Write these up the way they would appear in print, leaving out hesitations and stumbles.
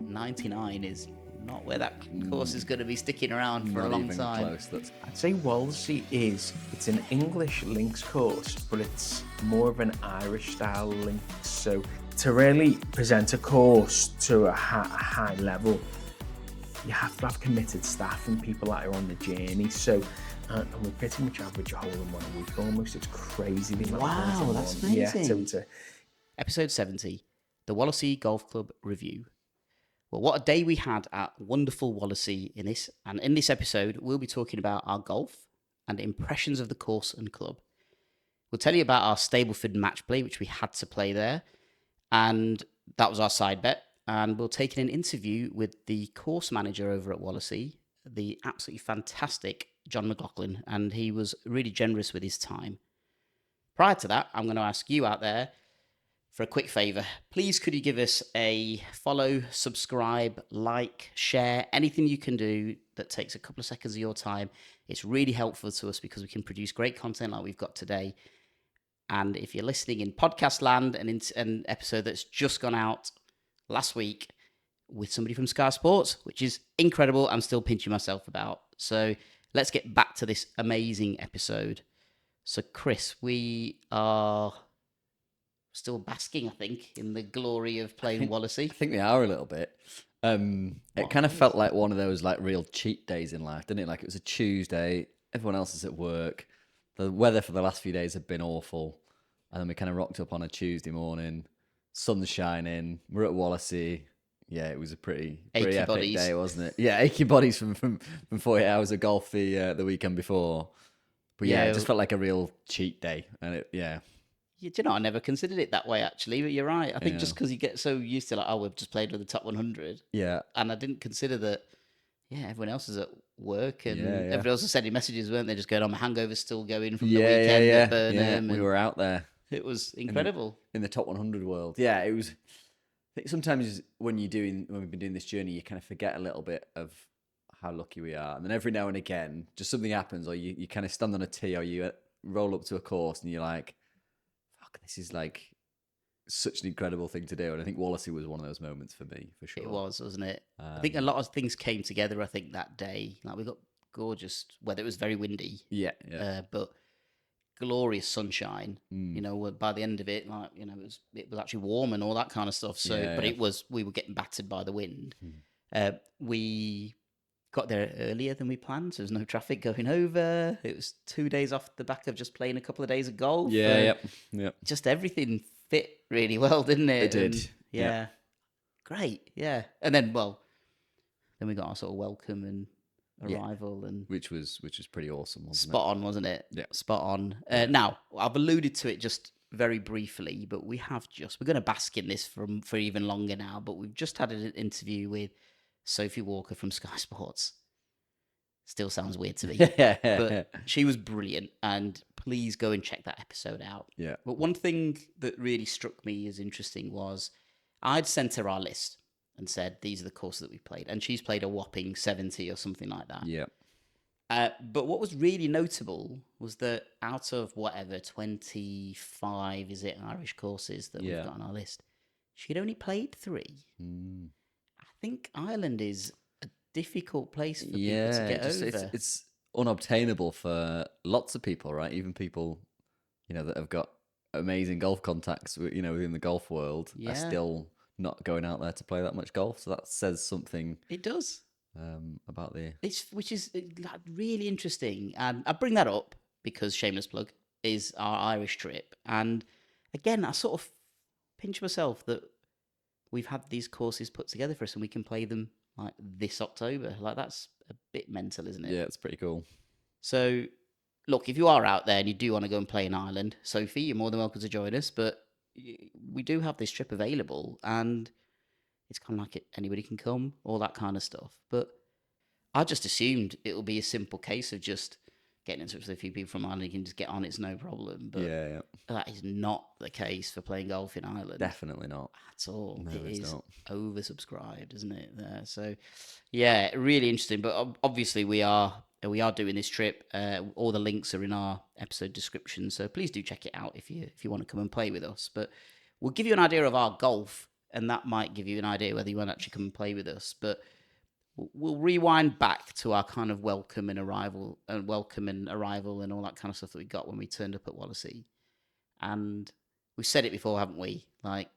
99 is not where that course is going to be sticking around for a long time. Close. I'd say Wallasey it's an English links course, but it's more of an Irish style links. So to really present a course to a high level, you have to have committed staff and people that are on the journey. So, and we pretty much average a hole in 1 week almost. It's crazy. Wow, that's amazing. Yeah, Episode 70, the Wallasey Golf Club Review. Well, what a day we had at wonderful Wallasey in this. And in this episode, we'll be talking about our golf and impressions of the course and club. We'll tell you about our Stableford match play, which we had to play there. And that was our side bet. And we'll take in an interview with the course manager over at Wallasey, the absolutely fantastic John McLoughlin. And he was really generous with his time. Prior to that, I'm going to ask you out there for a quick favour. Please could you give us a follow, subscribe, like, share, anything you can do that takes a couple of seconds of your time. It's really helpful to us because we can produce great content like we've got today. And if you're listening in podcast land and in an episode that's just gone out last week with somebody from Sky Sports, which is incredible, I'm still pinching myself about. So let's get back to this amazing episode. So Chris, we are still basking, I think, in the glory of playing Wallasey. I think we are a little bit. It kind of felt like one of those like real cheat days in life, didn't it? Like it was a Tuesday, everyone else is at work. The weather for the last few days had been awful. And then we kind of rocked up on a Tuesday morning, sun's shining, we're at Wallasey. Yeah, it was a pretty epic bodies. Day, wasn't it? Yeah, achy bodies from 48 hours of golf the weekend before. But yeah, it just felt like a real cheat day. And Do you know, I never considered it that way, actually, but you're right. I think just because you get so used to, like, we've just played with the top 100. Yeah. And I didn't consider that, everyone else is at work and everyone else was sending messages, weren't they? Just going, my hangover's still going from the weekend at Burnham. Yeah. We were out there. It was incredible. In the top 100 world. Yeah, it was. I think sometimes when we've been doing this journey, you kind of forget a little bit of how lucky we are. And then every now and again, just something happens, or you kind of stand on a tee, or you roll up to a course and you're like, this is like such an incredible thing to do. And I think Wallasey was one of those moments for me, for sure. It was, wasn't it? I think a lot of things came together, I think, that day. Like, we got gorgeous weather. It was very windy. Yeah. But glorious sunshine. You know, by the end of it, like, you know, it was actually warm and all that kind of stuff. So, we were getting battered by the wind. We got there earlier than we planned, so there was no traffic going over. It was 2 days off the back of just playing a couple of days of golf. Yeah. Just everything fit really well, didn't it? It did. And, yeah. Great. Yeah. And then, then we got our sort of welcome and arrival, and which was pretty awesome, wasn't it? Spot on, wasn't it? Yeah. Spot on. Now, I've alluded to it just very briefly, but we're going to bask in this for even longer now, but we've just had an interview with Sophie Walker from Sky Sports. Still sounds weird to me. But she was brilliant, and please go and check that episode out. Yeah. But one thing that really struck me as interesting was I'd sent her our list and said, these are the courses that we played. And she's played a whopping 70 or something like that. Yeah. But what was really notable was that out of 25, is it, Irish courses that we've got on our list, she'd only played 3. I think Ireland is a difficult place for people to get over. It's unobtainable for lots of people, right? Even people, that have got amazing golf contacts, within the golf world, are still not going out there to play that much golf. So that says something. It does. About which is like really interesting, and I bring that up because, shameless plug, is our Irish trip. And again, I sort of pinch myself that we've had these courses put together for us and we can play them like this October. Like, that's a bit mental, isn't it? Yeah, it's pretty cool. So look, if you are out there and you do want to go and play in Ireland, Sophie, you're more than welcome to join us. But we do have this trip available, and it's kind of like anybody can come, all that kind of stuff. But I just assumed it will be a simple case of just getting in touch with a few people from Ireland. You can just get on, it's no problem. But that is not the case for playing golf in Ireland. Definitely not. At all. No, it is not. Oversubscribed, isn't it? There. So, yeah, really interesting. But obviously we are doing this trip. All the links are in our episode description. So please do check it out if you want to come and play with us. But we'll give you an idea of our golf and that might give you an idea whether you want to actually come and play with us. But we'll rewind back to our kind of welcome and arrival and all that kind of stuff that we got when we turned up at Wallasey. And we've said it before, haven't we? Like,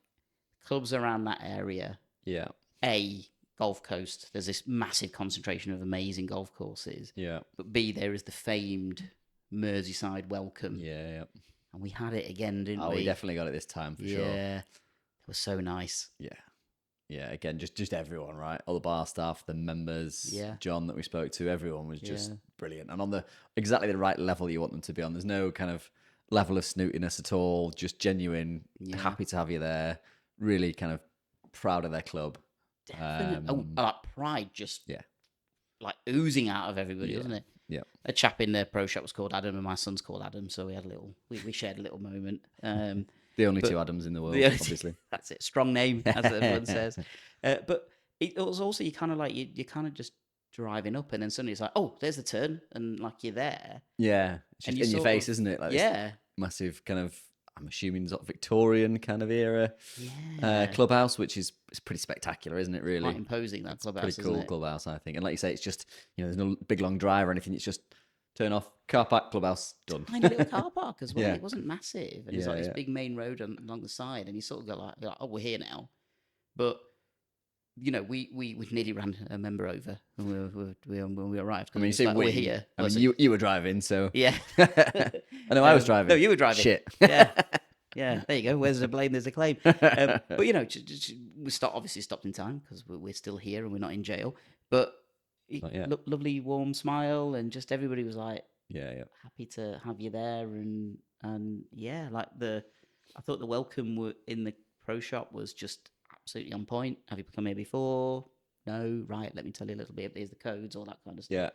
clubs around that area. Yeah. A, Gulf Coast. There's this massive concentration of amazing golf courses. Yeah. But B, there is the famed Merseyside welcome. Yeah. And we had it again, didn't we? We definitely got it this time for sure. Yeah. It was so nice. Yeah. Again, just everyone, right? All the bar staff, the members, John that we spoke to, everyone was just brilliant. And on exactly the right level you want them to be on. There's no kind of level of snootiness at all. Just genuine, happy to have you there. Really kind of proud of their club. Definitely. That pride just like oozing out of everybody, wasn't it? Yeah. A chap in the pro shop was called Adam, and my son's called Adam, so we had we shared a little moment. The only two Adams in the world, obviously. That's it. Strong name, as everyone says. But it was also, you kind of like, you're kind of just driving up, and then suddenly it's like, oh, there's the turn, and like you're there. Yeah. It's just in your face, isn't it? Like this massive kind of, I'm assuming, sort of Victorian kind of era clubhouse, which is pretty spectacular, isn't it, really? Quite imposing, that clubhouse, pretty cool clubhouse, I think. And like you say, it's just, there's no big long drive or anything. It's just turn off, car park, clubhouse, done. Tiny little car park as well. It wasn't massive. And it's like this big main road along the side, and you sort of go like, oh, we're here now. But, we nearly ran a member over when we arrived. I mean, say like, we're here. I mean, you were driving, so... Yeah. I know I was driving. No, you were driving. Shit. Yeah. Yeah, there you go. Where's the blame? There's a claim. But, we obviously stopped in time because we're still here and we're not in jail. But lovely, warm smile, and just everybody was like, happy to have you there. And like I thought the welcome in the pro shop was just absolutely on point. Have you come here before? No, right. Let me tell you a little bit. Here's the codes, all that kind of stuff. Yeah,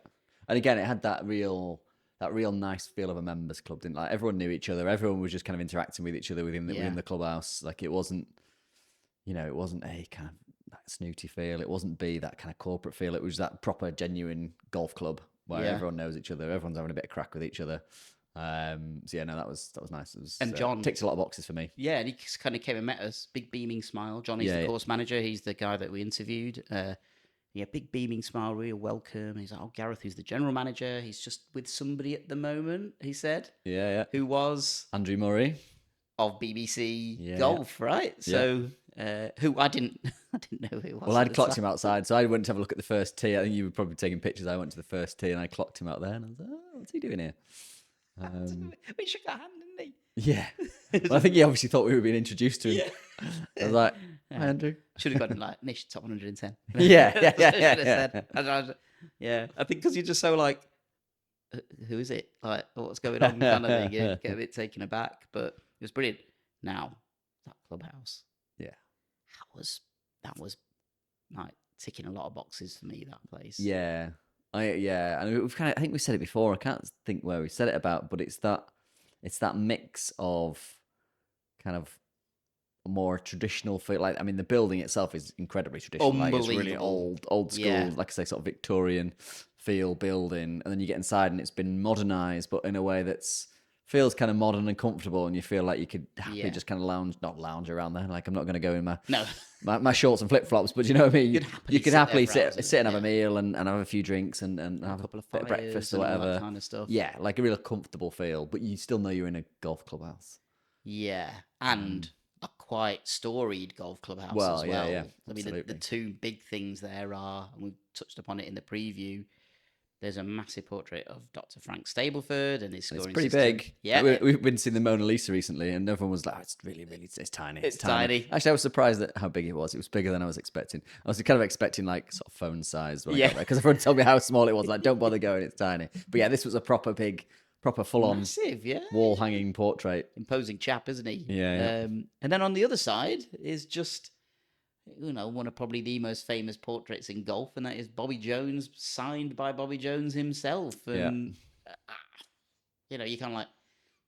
and again, it had that real nice feel of a members club, didn't it? Like everyone knew each other. Everyone was just kind of interacting with each other within the clubhouse. Like it wasn't, it wasn't A kind of that snooty feel. It wasn't B that kind of corporate feel. It was that proper, genuine golf club where everyone knows each other. Everyone's having a bit of crack with each other. That was nice. It was, and John ticked a lot of boxes for me. Yeah, and he kind of came and met us. Big beaming smile. Johnny's the course manager. He's the guy that we interviewed. Big beaming smile, real welcome. He's like, oh, Gareth, who's the general manager. He's just with somebody at the moment, he said. Yeah. Who was? Andrew Murray. Of BBC Golf, right? So, who I didn't know who it was. Well, I'd clocked him outside, so I went to have a look at the first tee. I think you were probably taking pictures. I went to the first tee and I clocked him out there, and I was like, oh, what's he doing here? We shook our hand, didn't he? Yeah. Well, I think he obviously thought we were being introduced to him. I was like, hi, Andrew. Should have gotten like Nish top 110. Yeah. Yeah. I think because you're just so like, who is it? Like, what's going on? Kind of thing. You get a bit taken aback, but it was brilliant. Now, that clubhouse. Yeah. That was like ticking a lot of boxes for me, that place. Yeah. And we've I think we said it before. I can't think where we said it about, but it's that mix of kind of a more traditional feel. Like, I mean, the building itself is incredibly traditional. Like, it's really old school, like I say, sort of Victorian feel building. And then you get inside and it's been modernized, but in a way that's feels kind of modern and comfortable, and you feel like you could happily just kind of not lounge around there. Like, I'm not going to go in my shorts and flip flops, but you know what I mean. You could happily sit and have a meal and have a few drinks and have a couple of bit of breakfast or whatever. That kind of stuff. Yeah, like a real comfortable feel, but you still know you're in a golf clubhouse. Yeah, and a quite storied golf clubhouse as well. Yeah. I mean, the two big things there are, and we've touched upon it in the preview. There's a massive portrait of Dr. Frank Stableford and his scoring system. It's pretty big. Yeah. We've been seeing the Mona Lisa recently, and everyone was like, it's really, it's tiny. It's tiny. Actually, I was surprised at how big it was. It was bigger than I was expecting. I was kind of expecting like sort of phone size when I got there, because everyone told me how small it was. Like, don't bother going, it's tiny. But yeah, this was a proper full-on massive, wall-hanging portrait. Imposing chap, isn't he? Yeah. And then on the other side is just, one of probably the most famous portraits in golf, and that is Bobby Jones, signed by Bobby Jones himself. And, you're kind of like,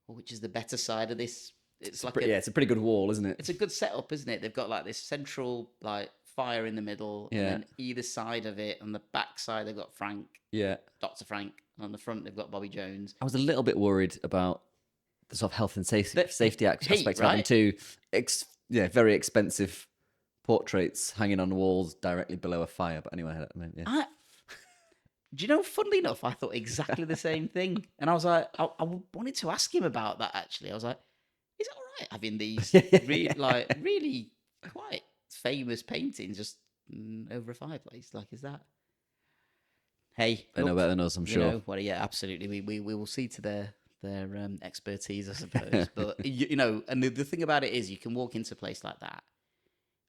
well, which is the better side of this? It's like it's a pretty good wall, isn't it? It's a good setup, isn't it? They've got like this central like fire in the middle, and then either side of it, on the back side they've got Frank, Dr. Frank, and on the front they've got Bobby Jones. I was a little bit worried about the sort of health and safety aspect of having right? two very expensive portraits hanging on walls directly below a fire. But anyway, I mean, yeah. Do you know, funnily enough, I thought exactly the same thing. And I was like, I wanted to ask him about that, actually. I was like, is it all right having these really quite famous paintings just over a fireplace? Like, is that... Hey, They know look, better than us, I'm you sure. know, well, yeah, absolutely. We will see to their expertise, I suppose. But, you know, and the thing about it is you can walk into a place like that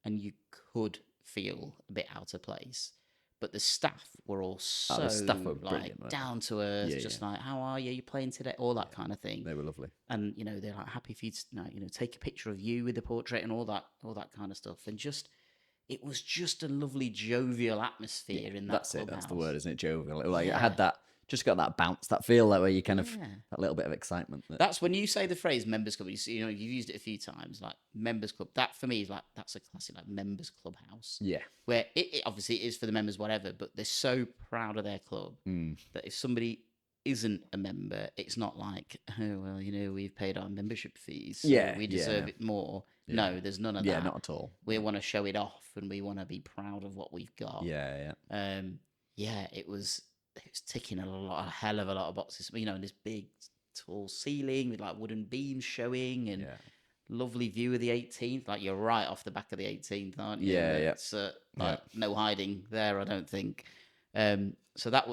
and you could feel a bit out of place. But the staff were all so the staff were brilliant, weren't they? down to earth, Yeah, just like, how are you? You playing today? All that kind of thing. They were lovely. And you know, they're like happy for you to, you know, take a picture of you with the portrait and all that kind of stuff. And just, it was just a lovely jovial atmosphere in that That's clubhouse. it. That's the word, isn't it? Jovial. Like Yeah. it had that, just got that bounce, that feel, that where you kind of Yeah. that little bit of excitement. That's when you say the phrase members club. You know, you've used it a few times, like members club. That for me is like, that's a classic like members clubhouse. Yeah. Where it obviously is for the members, whatever, but they're so proud of their club that if somebody isn't a member, it's not like, oh well, you know, we've paid our membership fees, so we deserve it more. Yeah. No, there's none of Yeah, that. not at all. We want to show it off and we want to be proud of what we've got. Yeah. Yeah, it was ticking a hell of a lot of boxes. You know, this big tall ceiling with like wooden beams showing and lovely view of the 18th. Like you're right off the back of the 18th, aren't you? Yeah. It's no hiding there, I don't think. So that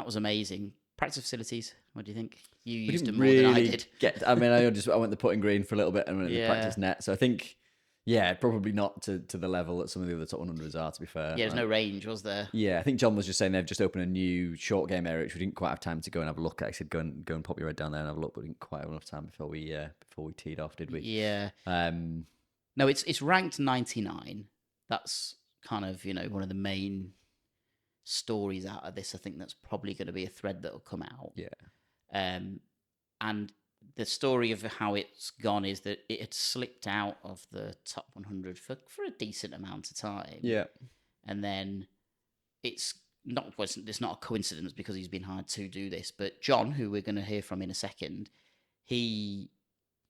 was amazing. Practice facilities. What do you think? You used them more than I did. I went the putting green for a little bit and went the practice net. So I think, probably not to the level that some of the other top 100s are, to be fair. Yeah, there's no range, was there? Yeah, I think John was just saying they've just opened a new short game area, which we didn't quite have time to go and have a look at. I said go and pop your head down there and have a look, but we didn't quite have enough time before we teed off, did we? Yeah. No, it's ranked 99. That's kind of, you know, one of the main stories out of this. I think that's probably going to be a thread that will come out. Yeah. And the story of how it's gone is that it had slipped out of the top 100 for a decent amount of time. Yeah. And then it's not a coincidence because he's been hired to do this, but John, who we're going to hear from in a second, he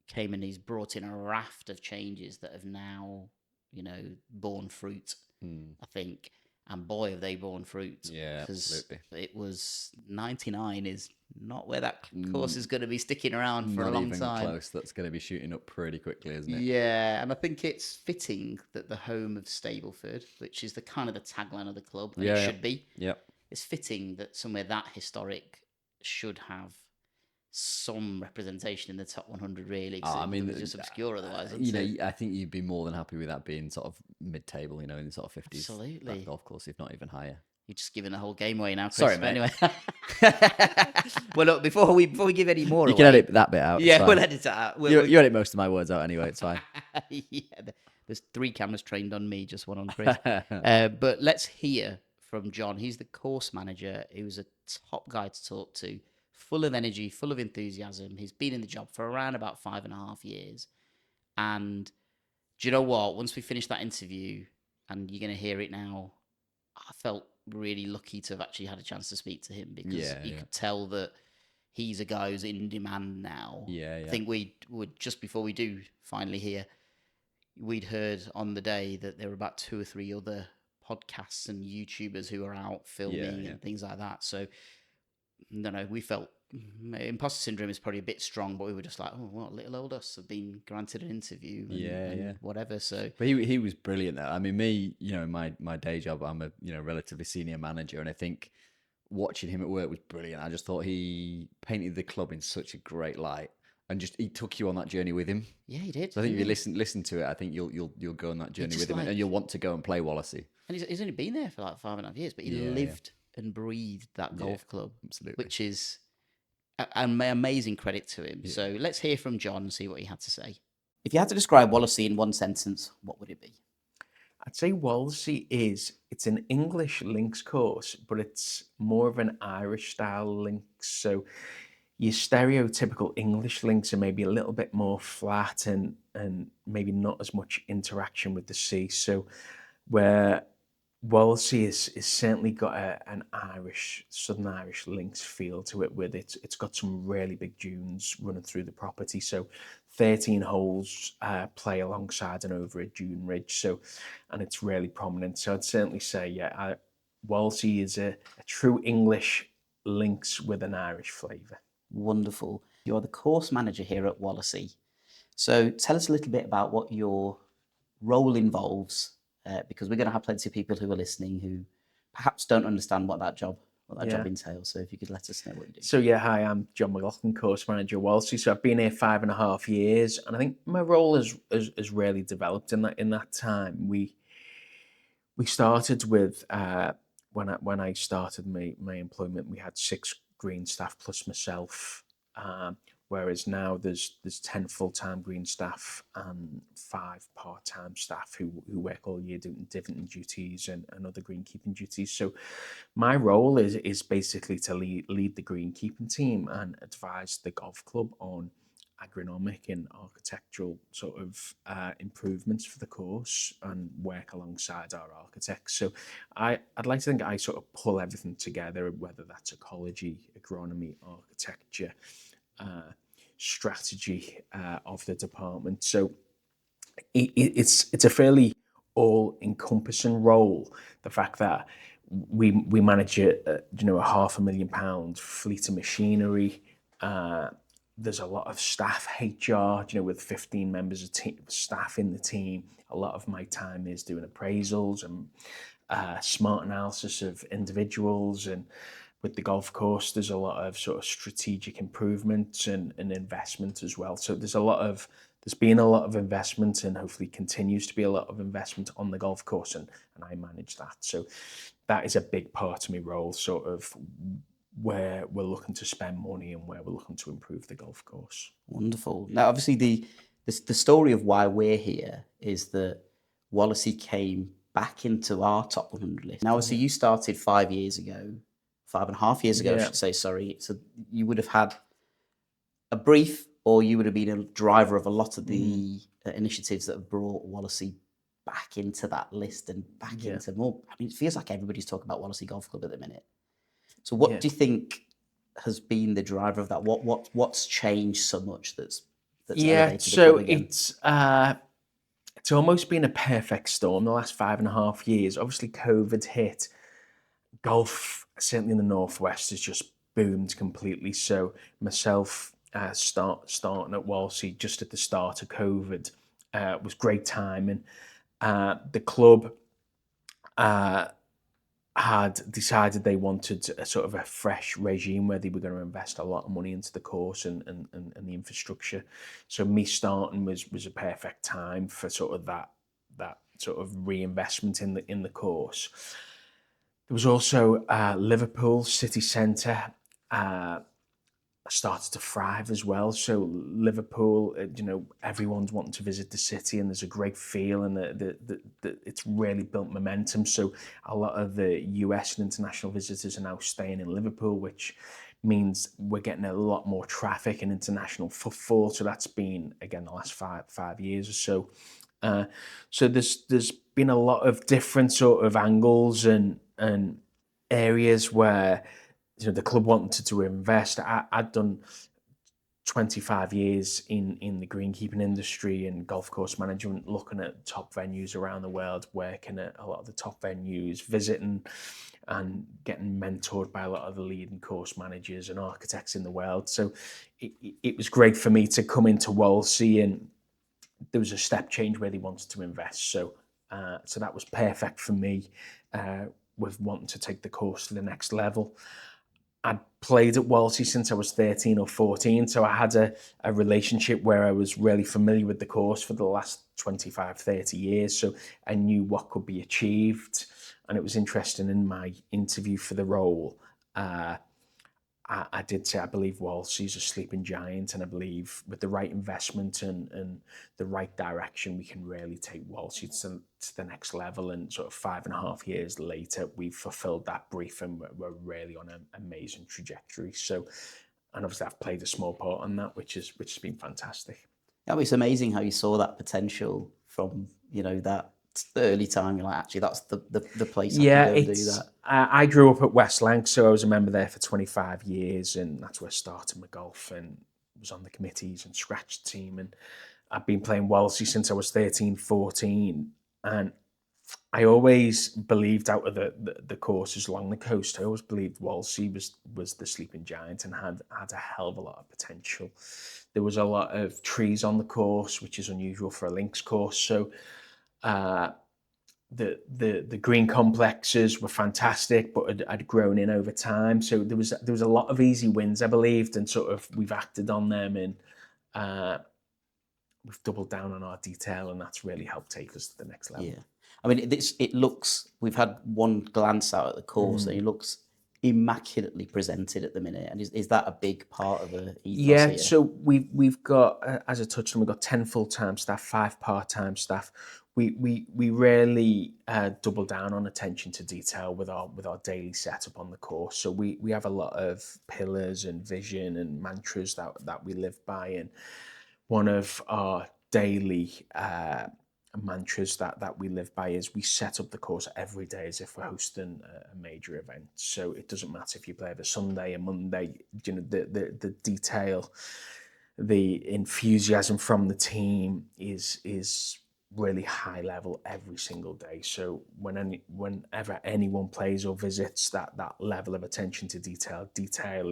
came and he's brought in a raft of changes that have now, you know, borne fruit, I think. And boy, have they borne fruit. Yeah, absolutely. It was 99 is not where that course is going to be sticking around for not a long even time. Close. That's going to be shooting up pretty quickly, isn't it? Yeah, and I think it's fitting that the home of Stableford, which is the kind of the tagline of the club, and it should be. Yep. It's fitting that somewhere that historic should have some representation in the top 100, really. I mean, it's just obscure otherwise. You know, I think you'd be more than happy with that being sort of mid-table, you know, in the sort of 50s. Absolutely. That golf course, if not even higher. You're just giving the whole game away now, Chris. Sorry, but mate. Anyway. Well, look, before we give any more You away, can edit that bit out. Yeah, we'll edit it out. You edit most of my words out anyway, it's fine. Yeah, there's 3 cameras trained on me, just one on Chris. But let's hear from John. He's the course manager. He was a top guy to talk to, full of energy, full of enthusiasm. He's been in the job for around about 5.5 years. And do you know what? Once we finish that interview, and you're going to hear it now, I felt really lucky to have actually had a chance to speak to him because you could tell that he's a guy who's in demand now. Yeah. I think we would, just before we do finally hear, we'd heard on the day that there were about 2 or 3 other podcasts and YouTubers who are out filming and things like that. So, no, we felt imposter syndrome is probably a bit strong, but we were just like, oh, well, little old us have been granted an interview and whatever. So, but he was brilliant though. I mean, me, you know, my day job, I'm a, you know, relatively senior manager, and I think watching him at work was brilliant. I just thought he painted the club in such a great light, and just he took you on that journey with him. Yeah, he did. So I think if you listen to it, I think you'll go on that journey with him, and you'll want to go and play Wallasey. And he's only been there for like 5.5 years, but he lived and breathed that golf club, absolutely, which is an amazing credit to him. So let's hear from John and see what he had to say. If you had to describe Wallasey in one sentence, what would it be? I'd say Wallasey it's an English links course, but it's more of an Irish style links. So your stereotypical English links are maybe a little bit more flat and maybe not as much interaction with the sea. So where Wallasey is certainly got an Southern Irish links feel to it, with it's got some really big dunes running through the property. So 13 holes play alongside and over a dune ridge, and it's really prominent. So I'd certainly say, Wallasey is a true English links with an Irish flavour. Wonderful. You're the course manager here at Wallasey. So tell us a little bit about what your role involves, because we're going to have plenty of people who are listening who perhaps don't understand what that job entails. So if you could let us know what you do. So hi, I'm John McLoughlin, course manager at Wallasey. So I've been here 5.5 years, and I think my role has really developed in that time. We started with when I started my employment, we had 6 green staff plus myself. Whereas now there's 10 full-time green staff and 5 part-time staff who work all year doing different duties and other greenkeeping duties. So my role is basically to lead the greenkeeping team and advise the golf club on agronomic and architectural sort of improvements for the course and work alongside our architects. So I'd like to think I sort of pull everything together, whether that's ecology, agronomy, architecture, strategy of the department. So it's a fairly all-encompassing role. The fact that we manage a £500,000 fleet of machinery. There's a lot of staff, HR, with 15 members of staff in the team. A lot of my time is doing appraisals and smart analysis of individuals, and with the golf course, there's a lot of sort of strategic improvements and investment as well. So there's been a lot of investment, and hopefully continues to be a lot of investment on the golf course, and I manage that. So that is a big part of my role, sort of where we're looking to spend money and where we're looking to improve the golf course. Wonderful. Now, obviously, the story of why we're here is that Wallasey came back into our top 100 list. Now, obviously, you started 5 years ago. 5.5 years ago, I should say, sorry. So you would have had a brief, or you would have been a driver of a lot of the initiatives that have brought Wallasey back into that list and back into more. I mean, it feels like everybody's talking about Wallasey Golf Club at the minute. So what do you think has been the driver of that? What's changed so much that's elevated the club again? It's almost been a perfect storm the last 5.5 years. Obviously, COVID hit. Golf, certainly in the Northwest, has just boomed completely. So myself starting at Wallasey just at the start of COVID was great timing. The club had decided they wanted a sort of a fresh regime where they were going to invest a lot of money into the course and the infrastructure. So me starting was a perfect time for sort of that sort of reinvestment in the course. There was also Liverpool city centre started to thrive as well. So Liverpool, everyone's wanting to visit the city, and there's a great feel, and it's really built momentum. So a lot of the US and international visitors are now staying in Liverpool, which means we're getting a lot more traffic and international footfall. So that's been, again, the last five years or so. So there's been a lot of different sort of angles and areas where the club wanted to invest. I'd done 25 years in the greenkeeping industry and golf course management, looking at top venues around the world, working at a lot of the top venues, visiting and getting mentored by a lot of the leading course managers and architects in the world. So it was great for me to come into Wallasey, and there was a step change where they wanted to invest. So that was perfect for me with wanting to take the course to the next level. I'd played at Wallasey since I was 13 or 14, so I had a relationship where I was really familiar with the course for the last 25, 30 years, so I knew what could be achieved. And it was interesting, in my interview for the role, I did say I believe Wallasey's a sleeping giant, and I believe with the right investment and the right direction, we can really take Wallasey to the next level. And sort of 5.5 years later, we've fulfilled that brief, and we're really on an amazing trajectory. So, and obviously I've played a small part on that, which has been fantastic. Yeah, it's amazing how you saw that potential from that early time. You're like, actually, that's the place I can go and do that. I grew up at West Lancs, so I was a member there for 25 years, and that's where I started my golf. And was on the committees and scratched the team, and I've been playing Wallasey since I was 13, 14, and I always believed out of the courses along the coast, I always believed Wallasey was the sleeping giant and had a hell of a lot of potential. There was a lot of trees on the course, which is unusual for a links course. So the green complexes were fantastic, but had grown in over time. So there was a lot of easy wins, I believed, and sort of we've acted on them, and we've doubled down on our detail, and that's really helped take us to the next level. Yeah. I mean, it looks, we've had one glance out at the course and it looks immaculately presented at the minute. And is that a big part of the ethos here? So we've got, as I touched on, we've got 10 full-time staff, 5 part-time staff. We really double down on attention to detail with our daily setup on the course. So we have a lot of pillars and vision and mantras that we live by, and one of our daily mantras that we live by is we set up the course every day as if we're hosting a major event. So it doesn't matter if you play the Sunday, a Monday, you know, the detail, the enthusiasm from the team is really high level every single day. So whenever anyone plays or visits, that level of attention to detail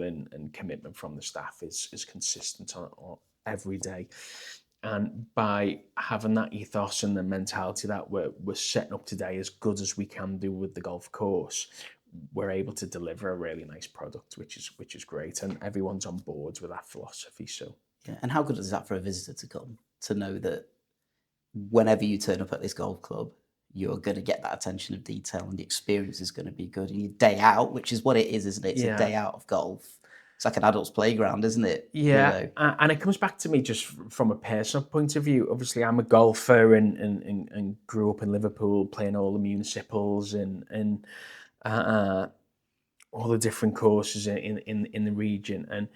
and commitment from the staff is consistent on every day. And by having that ethos and the mentality that we're setting up today as good as we can do with the golf course, we're able to deliver a really nice product, which is great, and everyone's on board with that philosophy. So yeah. And how good is that for a visitor to come to know that whenever you turn up at this golf club, you're going to get that attention of detail and the experience is going to be good. And your day out, which is what it is, isn't it? It's a day out of golf. It's like an adult's playground, isn't it? Yeah, you know? And it comes back to me just from a personal point of view. Obviously, I'm a golfer and grew up in Liverpool, playing all the municipals and all the different courses in the region. And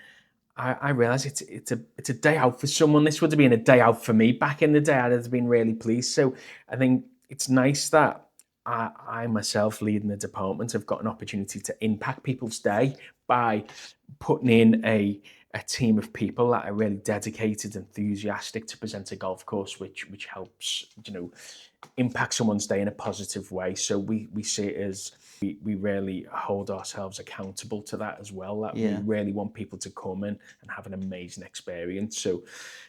I realise it's a day out for someone. This would have been a day out for me back in the day. I'd have been really pleased. So I think it's nice that I myself, leading the department, have got an opportunity to impact people's day by putting in a team of people that are really dedicated, enthusiastic to present a golf course, which helps, you know, impact someone's day in a positive way. So we see it as we really hold ourselves accountable to that as well. That we really want people to come in and have an amazing experience. So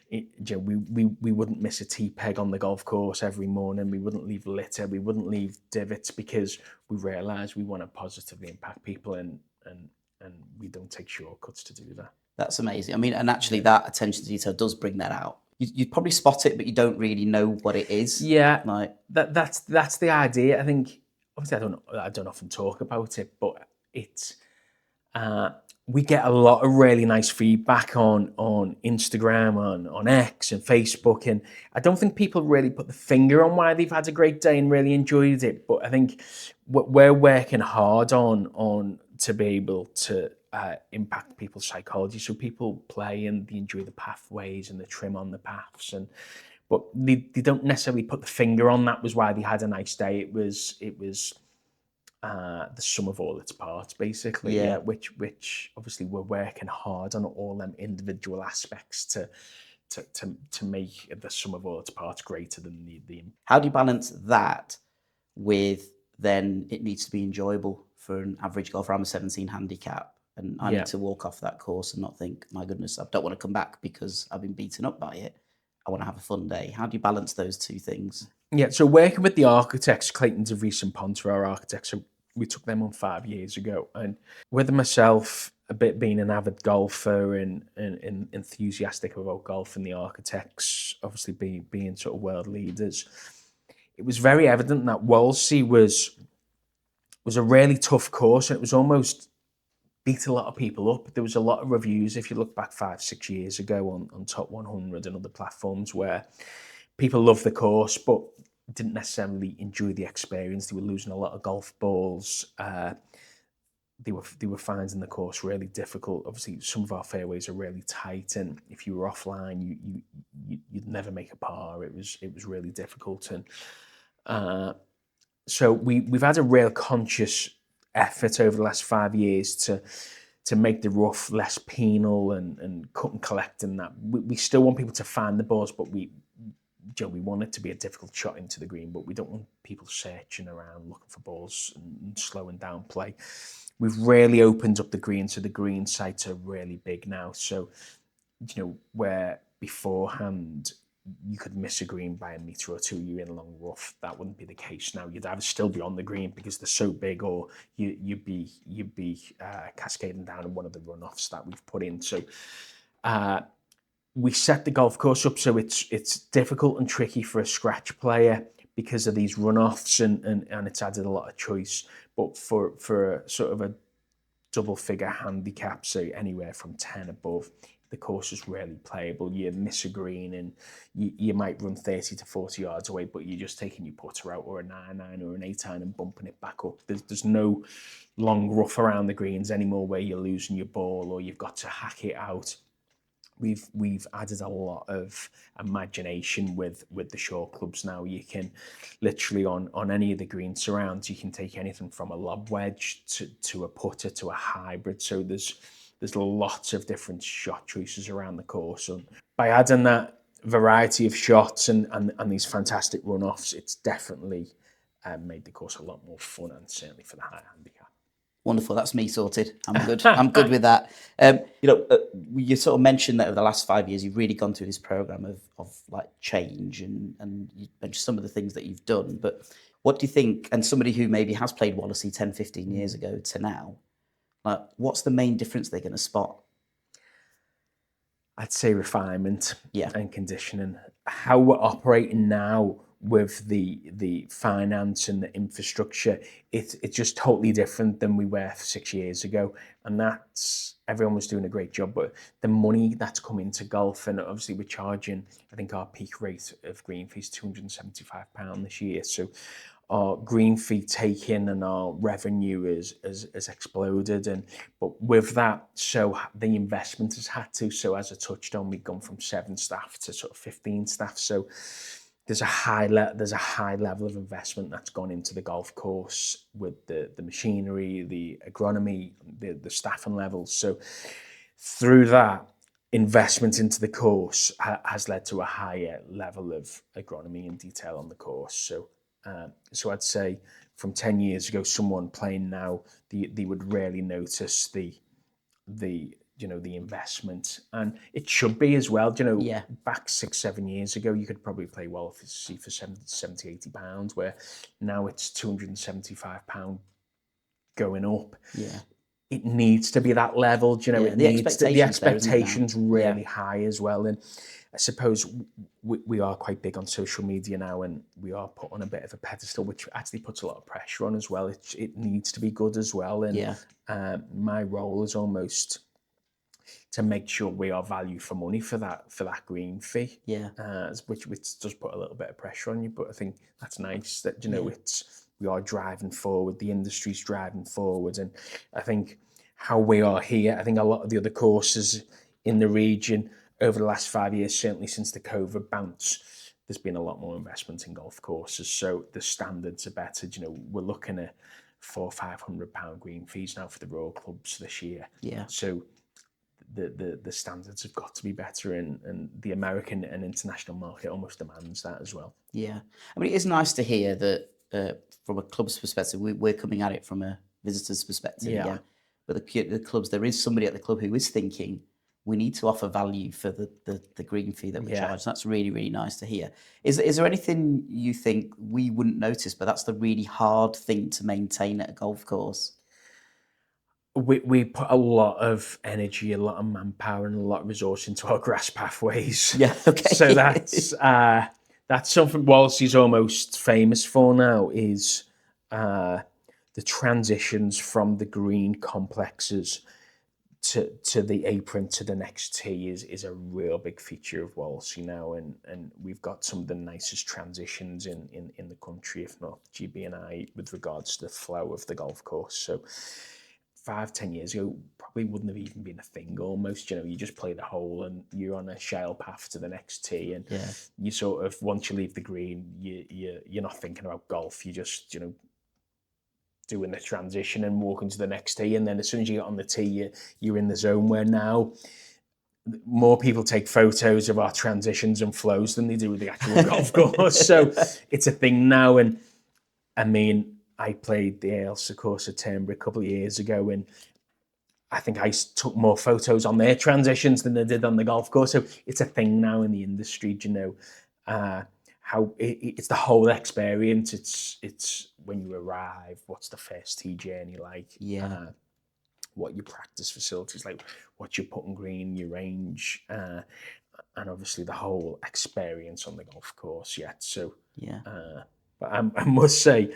you know, we wouldn't miss a tee peg on the golf course every morning. We wouldn't leave litter. We wouldn't leave divots, because we realise we want to positively impact people, and we don't take shortcuts to do that. That's amazing. I mean, and actually that attention to detail does bring that out. You'd probably spot it, but you don't really know what it is. Yeah, like that's the idea. I think, obviously, I don't often talk about it, but it's we get a lot of really nice feedback on Instagram, on X and Facebook, and I don't think people really put the finger on why they've had a great day and really enjoyed it. But I think we're working hard on to be able to impact people's psychology, so people play and they enjoy the pathways and the trim on the paths, but they don't necessarily put the finger on that was why they had a nice day. It was the sum of all its parts, basically. Yeah. Which obviously we're working hard on all them individual aspects to make the sum of all its parts greater than the. How do you balance that with then it needs to be enjoyable for an average golfer? I'm a 17 handicap, and I need to walk off that course and not think, my goodness, I don't want to come back because I've been beaten up by it. I want to have a fun day. How do you balance those two things? Yeah, so working with the architects, Clayton DeVries and Ponter, our architects, so we took them on 5 years ago. And with myself, a bit being an avid golfer and enthusiastic about golf, and the architects obviously being sort of world leaders, it was very evident that Wallasey was a really tough course, and it was almost beat a lot of people up. There was a lot of reviews, if you look back 5-6 years ago on Top 100 and other platforms, where people loved the course but didn't necessarily enjoy the experience. They were losing a lot of golf balls. They were finding the course really difficult. Obviously, some of our fairways are really tight, and if you were offline, you'd never make a par. It was really difficult, and so we've had a real conscious effort over the last 5 years to to make the rough less penal and cut and collect and that. We still want people to find the balls, but we want it to be a difficult shot into the green, but we don't want people searching around looking for balls and slowing down play. We've really opened up the green, so the green sites are really big now. So, where beforehand you could miss a green by a metre or two, you're in a long rough. That wouldn't be the case now. You'd either still be on the green because they're so big, or you'd be cascading down in one of the runoffs that we've put in. So we set the golf course up so it's difficult and tricky for a scratch player because of these runoffs, and it's added a lot of choice. But for a sort of a double figure handicap, so anywhere from 10 above, the course is really playable. You miss a green and you might run 30 to 40 yards away, but you're just taking your putter out, or a 9-9 or an 8-iron, and bumping it back up. There's no long rough around the greens anymore where you're losing your ball or you've got to hack it out. We've added a lot of imagination with the short clubs now. You can literally on any of the green surrounds, you can take anything from a lob wedge to a putter to a hybrid. So there's lots of different shot choices around the course. And by adding that variety of shots and these fantastic runoffs, it's definitely made the course a lot more fun, and certainly for the high handicap. Wonderful. That's me sorted. I'm good. I'm good with that. You sort of mentioned that over the last 5 years, you've really gone through this program of like change, and you mentioned some of the things that you've done. But what do you think, and somebody who maybe has played Wallasey 10, 15 years ago to now, like, what's the main difference they're going to spot? I'd say refinement, yeah, and conditioning. How we're operating now with the finance and the infrastructure, it's just totally different than we were 6 years ago. And that's, everyone was doing a great job, but the money that's come into golf, and obviously we're charging, I think our peak rate of green fee is £275 this year. So our green fee take-in and our revenue has exploded, but with that, so the investment has had to. So as I touched on, we've gone from 7 staff to sort of 15 staff. So there's a high level of investment that's gone into the golf course with the machinery, the agronomy, the staffing levels. So through that investment into the course has led to a higher level of agronomy and detail on the course. So I'd say from 10 years ago, someone playing now, they would really notice the investment, and it should be as well. Back 6-7 years ago, you could probably play Wallasey for £70-80, where now it's £275 going up. Yeah, it needs to be that level. The expectations really high as well. And I suppose we are quite big on social media now, and we are put on a bit of a pedestal, which actually puts a lot of pressure on as well. It needs to be good as well. And my role is almost to make sure we are value for money for that green fee. Which does put a little bit of pressure on you, but I think that's nice that we are driving forward. The industry's driving forward, and I think how we are here, I think a lot of the other courses in the region over the last 5 years, certainly since the COVID bounce, there's been a lot more investment in golf courses, so the standards are better. We're looking at £400-500 green fees now for the Royal clubs this year. So the standards have got to be better, and the American and international market almost demands that as well. I mean, it is nice to hear that from a club's perspective, we're coming at it from a visitor's perspective. But the clubs, there is somebody at the club who is thinking, we need to offer value for the green fee that we charge. That's really, really nice to hear. Is there anything you think we wouldn't notice, but that's the really hard thing to maintain at a golf course? We put a lot of energy, a lot of manpower, and a lot of resource into our grass pathways. So that's something Wallasey's almost famous for now, is the transitions from the green complexes to the apron to the next tee is a real big feature of Wallasey now, and we've got some of the nicest transitions in the country, if not GB&I, with regards to the flow of the golf course. So 5-10 years ago, probably wouldn't have even been a thing almost. You just play the hole and you're on a shale path to the next tee, and you sort of, once you leave the green, you're not thinking about golf. You just doing the transition and walking to the next tee, and then as soon as you get on the tee, you're in the zone. Where now more people take photos of our transitions and flows than they do with the actual golf course. So it's a thing now. And I mean, I played the Ailsa course at Turnberry a couple of years ago, and I think I took more photos on their transitions than I did on the golf course. So it's a thing now in the industry, you know, how it's the whole experience. It's when you arrive, what's the first tee journey like? Yeah. What your practice facilities like, what you're putting green, your range, and obviously the whole experience on the golf course yet. So Yeah. But I must say,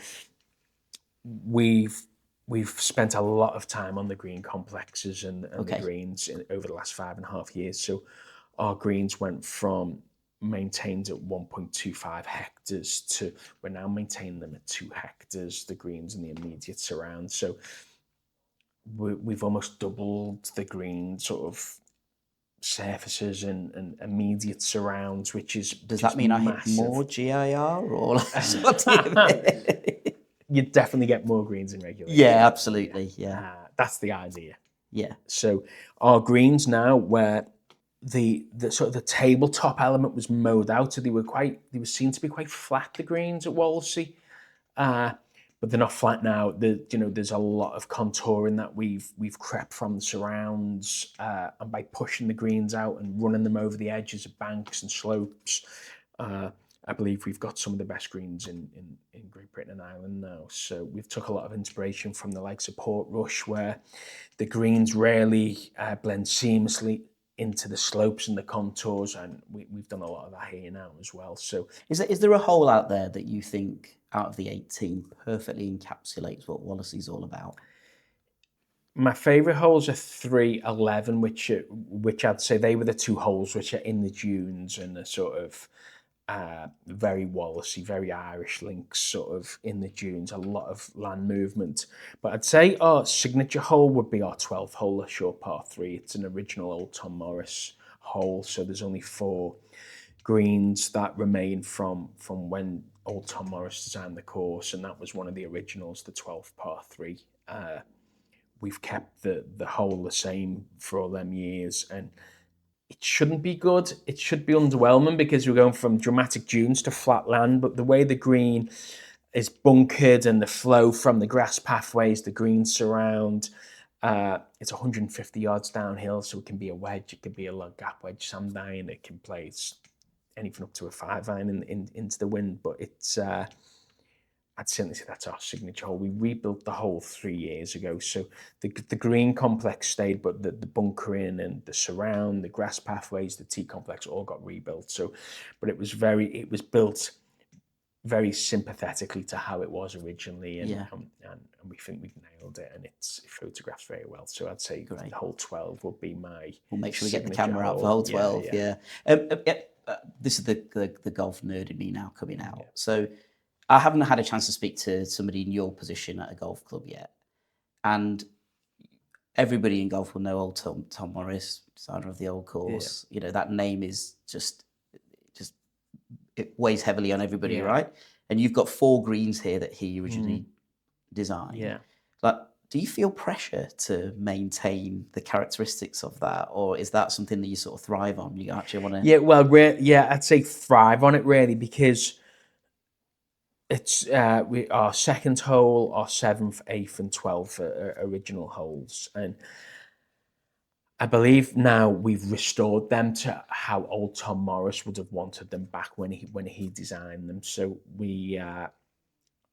we've spent a lot of time on the green complexes and the greens over the last 5.5 years. So our greens went from maintained at 1.25 hectares to we're now maintaining them at 2 hectares, the greens and the immediate surround. So we've almost doubled the green sort of surfaces and immediate surrounds, which is does that mean massive. I hit more GIR or what do you mean? You definitely get more greens in regulation. Yeah, absolutely. Yeah, that's the idea. Yeah. So our greens now, where the sort of the tabletop element was mowed out, so they were seen to be quite flat, the greens at Wallasey. But they're not flat now. There's a lot of contouring that we've crept from the surrounds, and by pushing the greens out and running them over the edges of banks and slopes, I believe we've got some of the best greens in Great Britain and Ireland now. So we've took a lot of inspiration from the likes of Portrush, where the greens rarely blend seamlessly into the slopes and the contours, and we've done a lot of that here now as well. So is there a hole out there that you think out of the 18 perfectly encapsulates what Wallasey's all about? My favourite holes are 3, 11, which I'd say they were the 2 holes which are in the dunes and are sort of very Wallasey, very Irish links, sort of in the dunes, a lot of land movement. But I'd say our signature hole would be our 12th hole, a short par 3. It's an original old Tom Morris hole, so there's only 4 greens that remain from when old Tom Morris designed the course, and that was one of the originals, the 12th par 3. We've kept the hole the same for all them years, and it shouldn't be good. It should be underwhelming because we're going from dramatic dunes to flat land, but the way the green is bunkered and the flow from the grass pathways, the green surround, it's 150 yards downhill, so it can be a wedge, it can be a log gap wedge, sand iron, it can play anything up to a 5-iron into the wind, but it's I'd certainly say that's our signature hole. We rebuilt the hole 3 years ago, so the green complex stayed, but the bunkering and the surround, the grass pathways, the tee complex all got rebuilt. So, but it was built very sympathetically to how it was originally, and we think we've nailed it, and it photographs very well. So I'd say the hole 12 would be my. We'll make sure we get the camera out for hole 12. Yeah. This is the golf nerd in me now coming out. Yeah. So I haven't had a chance to speak to somebody in your position at a golf club yet. And everybody in golf will know old Tom Morris, designer of the old course. Yeah. You know, that name is just it weighs heavily on everybody, right? And you've got 4 greens here that he originally designed. Yeah. Like, do you feel pressure to maintain the characteristics of that, or is that something that you sort of thrive on? You actually want to? Yeah, well, I'd say thrive on it really, because it's our second hole, our 7th, 8th, and 12th are original holes, and I believe now we've restored them to how old Tom Morris would have wanted them back when he designed them. So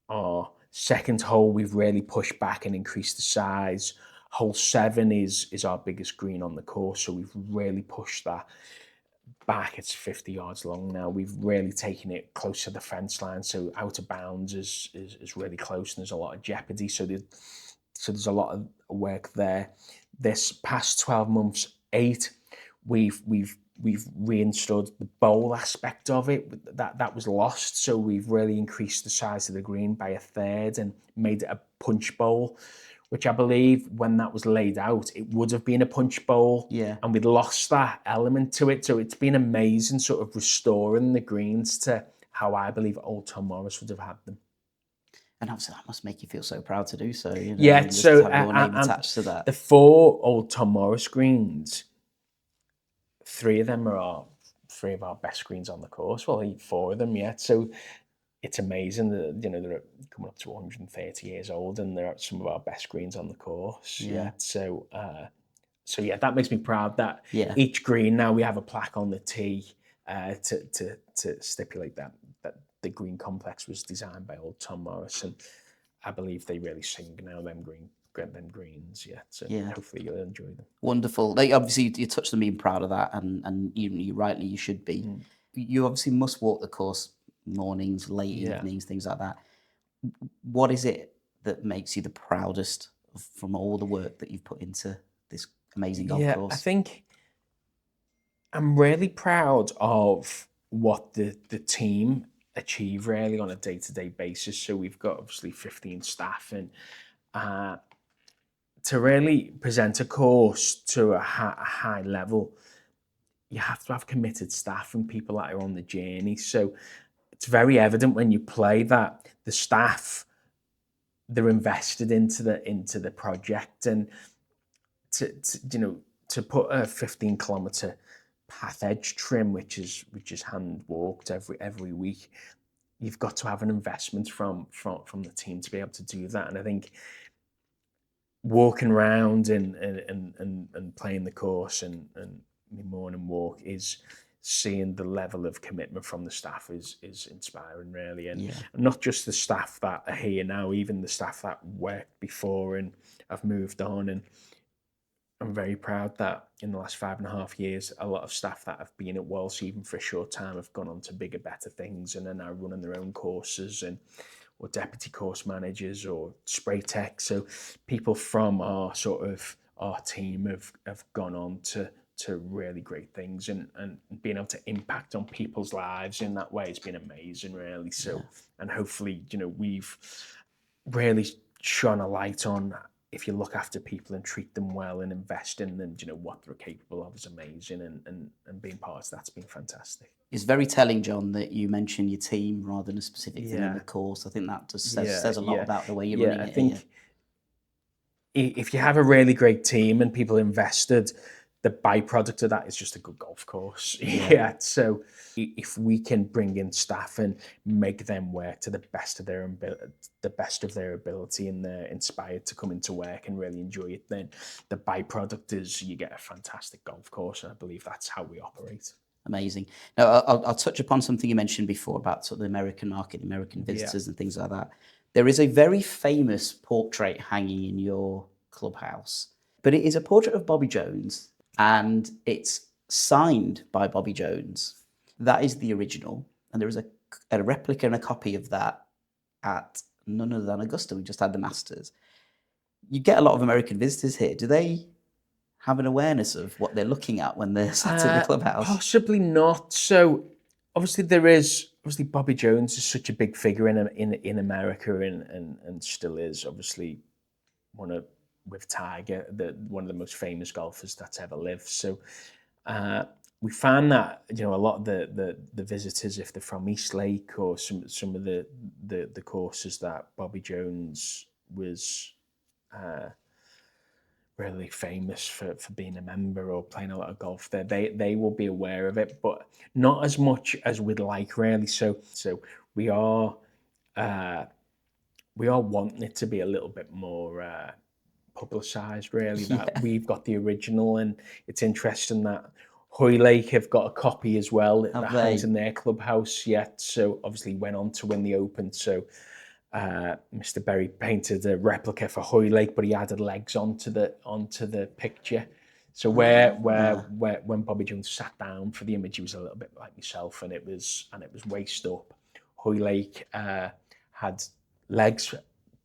our second hole, we've really pushed back and increased the size. Hole 7 is our biggest green on the course, so we've really pushed that back. It's 50 yards long now. We've really taken it close to the fence line, so out of bounds is really close, and there's a lot of jeopardy. So there's a lot of work there. This past 12 months, 8, we've reinstalled the bowl aspect of it. That was lost, so we've really increased the size of the green by 1/3 and made it a punch bowl, which I believe when that was laid out, it would have been a punch bowl. Yeah. And we'd lost that element to it. So it's been amazing sort of restoring the greens to how I believe old Tom Morris would have had them. And obviously that must make you feel so proud to do so. You know, Yeah, and just so have your name attached to that. the 4 old Tom Morris greens, 3 of them are 3 of our best screens on the course. Well, 4 of them, yeah. So it's amazing that, you know, they're coming up to 130 years old and they're some of our best greens on the course. Yeah. So yeah, that makes me proud that each green now we have a plaque on the tee to stipulate that the green complex was designed by old Tom Morris, and I believe they really sing now them greens. Yeah. So hopefully you'll enjoy them. Wonderful. They, obviously, you touched on being proud of that, and you rightly you should be. You obviously must walk the course mornings, late evenings, things like that. What is it that makes you the proudest from all the work that you've put into this amazing golf course? I think I'm really proud of what the team achieve really on a day-to-day basis. So we've got obviously 15 staff, and to really present a course to a high level, you have to have committed staff and people that are on the journey. So it's very evident when you play that the staff, they're invested into the project, and to put a 15-kilometer path edge trim, which is hand walked every week, you've got to have an investment from the team to be able to do that. And I think walking around and playing the course and my morning walk is seeing the level of commitment from the staff is inspiring, really. And not just the staff that are here now, even the staff that worked before and have moved on. And I'm very proud that in the last 5.5 years, a lot of staff that have been at Wallasey even for a short time have gone on to bigger, better things and are now running their own courses, or deputy course managers or spray tech. So people from our team have gone on to really great things, and being able to impact on people's lives in that way has been amazing, really. So, and hopefully, we've really shone a light on, if you look after people and treat them well and invest in them, what they're capable of is amazing, and being part of that's been fantastic. It's very telling, John, that you mention your team rather than a specific thing in the course. I think that just says a lot about the way you're running it. I think if you have a really great team and people invested, the byproduct of that is just a good golf course. So if we can bring in staff and make them work to the best of their ability, and they're inspired to come into work and really enjoy it, then the byproduct is you get a fantastic golf course. And I believe that's how we operate. Amazing. Now, I'll touch upon something you mentioned before about sort of the American market, American visitors and things like that. There is a very famous portrait hanging in your clubhouse, but it is a portrait of Bobby Jones, and it's signed by Bobby Jones. That is the original, and there is a replica and a copy of that at none other than Augusta. We just had the Masters. You get a lot of American visitors here. Do they have an awareness of what they're looking at when they're sat in the clubhouse? Possibly not. So obviously Bobby Jones is such a big figure in America, and still is obviously with Tiger, one of the most famous golfers that's ever lived. So we found that a lot of the visitors, if they're from Eastlake or some of the courses that Bobby Jones was really famous for being a member or playing a lot of golf there, they will be aware of it, but not as much as we'd like, really. So we are wanting it to be a little bit more publicised, really, that we've got the original. And it's interesting that Hoylake have got a copy as well that hangs in their clubhouse yet. So obviously went on to win the Open. So Mr. Berry painted a replica for Hoylake, but he added legs onto the picture. So where when Bobby Jones sat down for the image, he was a little bit like myself, and it was waist up. Hoylake had legs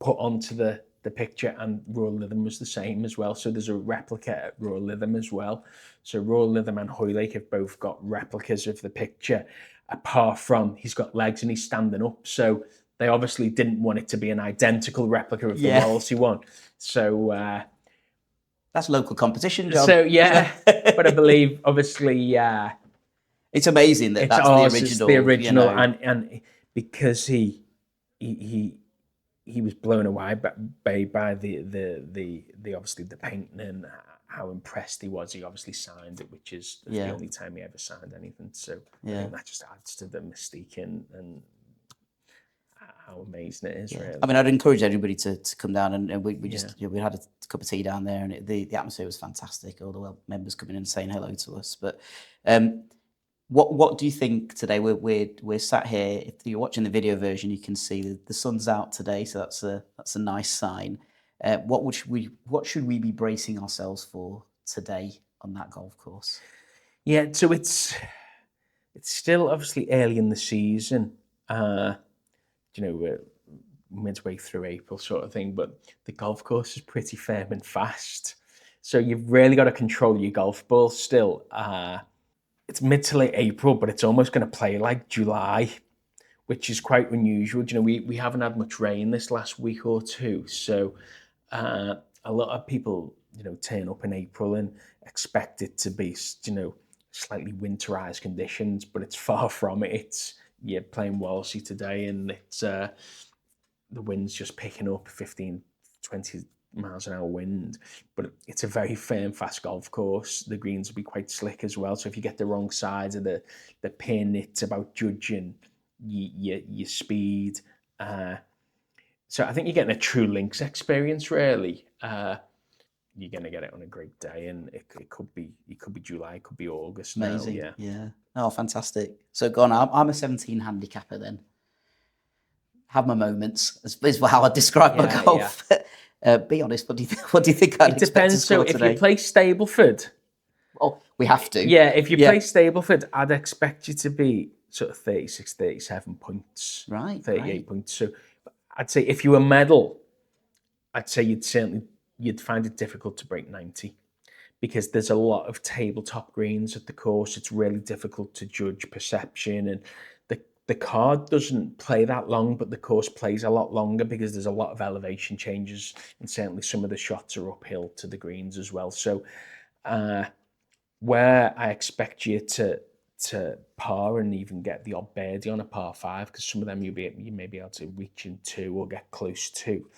put onto the picture, and Royal Lytham was the same as well. So there's a replica at Royal Lytham as well. So Royal Lytham and Hoylake have both got replicas of the picture, apart from he's got legs and he's standing up. So they obviously didn't want it to be an identical replica of the Wallasey one. So that's local competition, John. So but I believe obviously it's amazing that's the original. It's the original, and because he he was blown away by the obviously the painting and how impressed he was. He obviously signed it, which is the only time he ever signed anything. So I think that just adds to the mystique and how amazing it is. Really, I mean, I'd encourage everybody to come down, and we just we had a cup of tea down there, and the atmosphere was fantastic. All the members coming in and saying hello to us. But what do you think today? We're sat here. If you're watching the video version, you can see the sun's out today, so that's a nice sign. What should we be bracing ourselves for today on that golf course? Yeah, so it's still obviously early in the season. We're midway through April sort of thing, but the golf course is pretty firm and fast. So you've really got to control your golf ball still. It's mid to late April, but it's almost going to play like July, which is quite unusual. We haven't had much rain this last week or two, so a lot of people, turn up in April and expect it to be, slightly winterized conditions, but it's far from it. You're playing Wallasey today, and it's the wind's just picking up 15, 20 miles an hour wind, but it's a very firm, fast golf course. The greens will be quite slick as well. So if you get the wrong side of the pin, it's about judging your speed. So I think you're getting a true links experience, really. You're going to get it on a great day, and it could be July, it could be August. Amazing, now, yeah. Oh, fantastic. So go on, I'm a 17 handicapper then. Have my moments, is how I describe my golf. Yeah. Be honest, what do you think I'd expect to score today? So if you play Stableford... Oh, we have to. Yeah, if you play Stableford, I'd expect you to be sort of 36, 37 points. Right, 38 points. So I'd say if you were medal, I'd say you'd find it difficult to break 90 because there's a lot of tabletop greens at the course. It's really difficult to judge perception, and the card doesn't play that long, but the course plays a lot longer because there's a lot of elevation changes, and certainly some of the shots are uphill to the greens as well. So where I expect you to par and even get the odd birdie on a par 5, because some of them you may be able to reach into or get close to,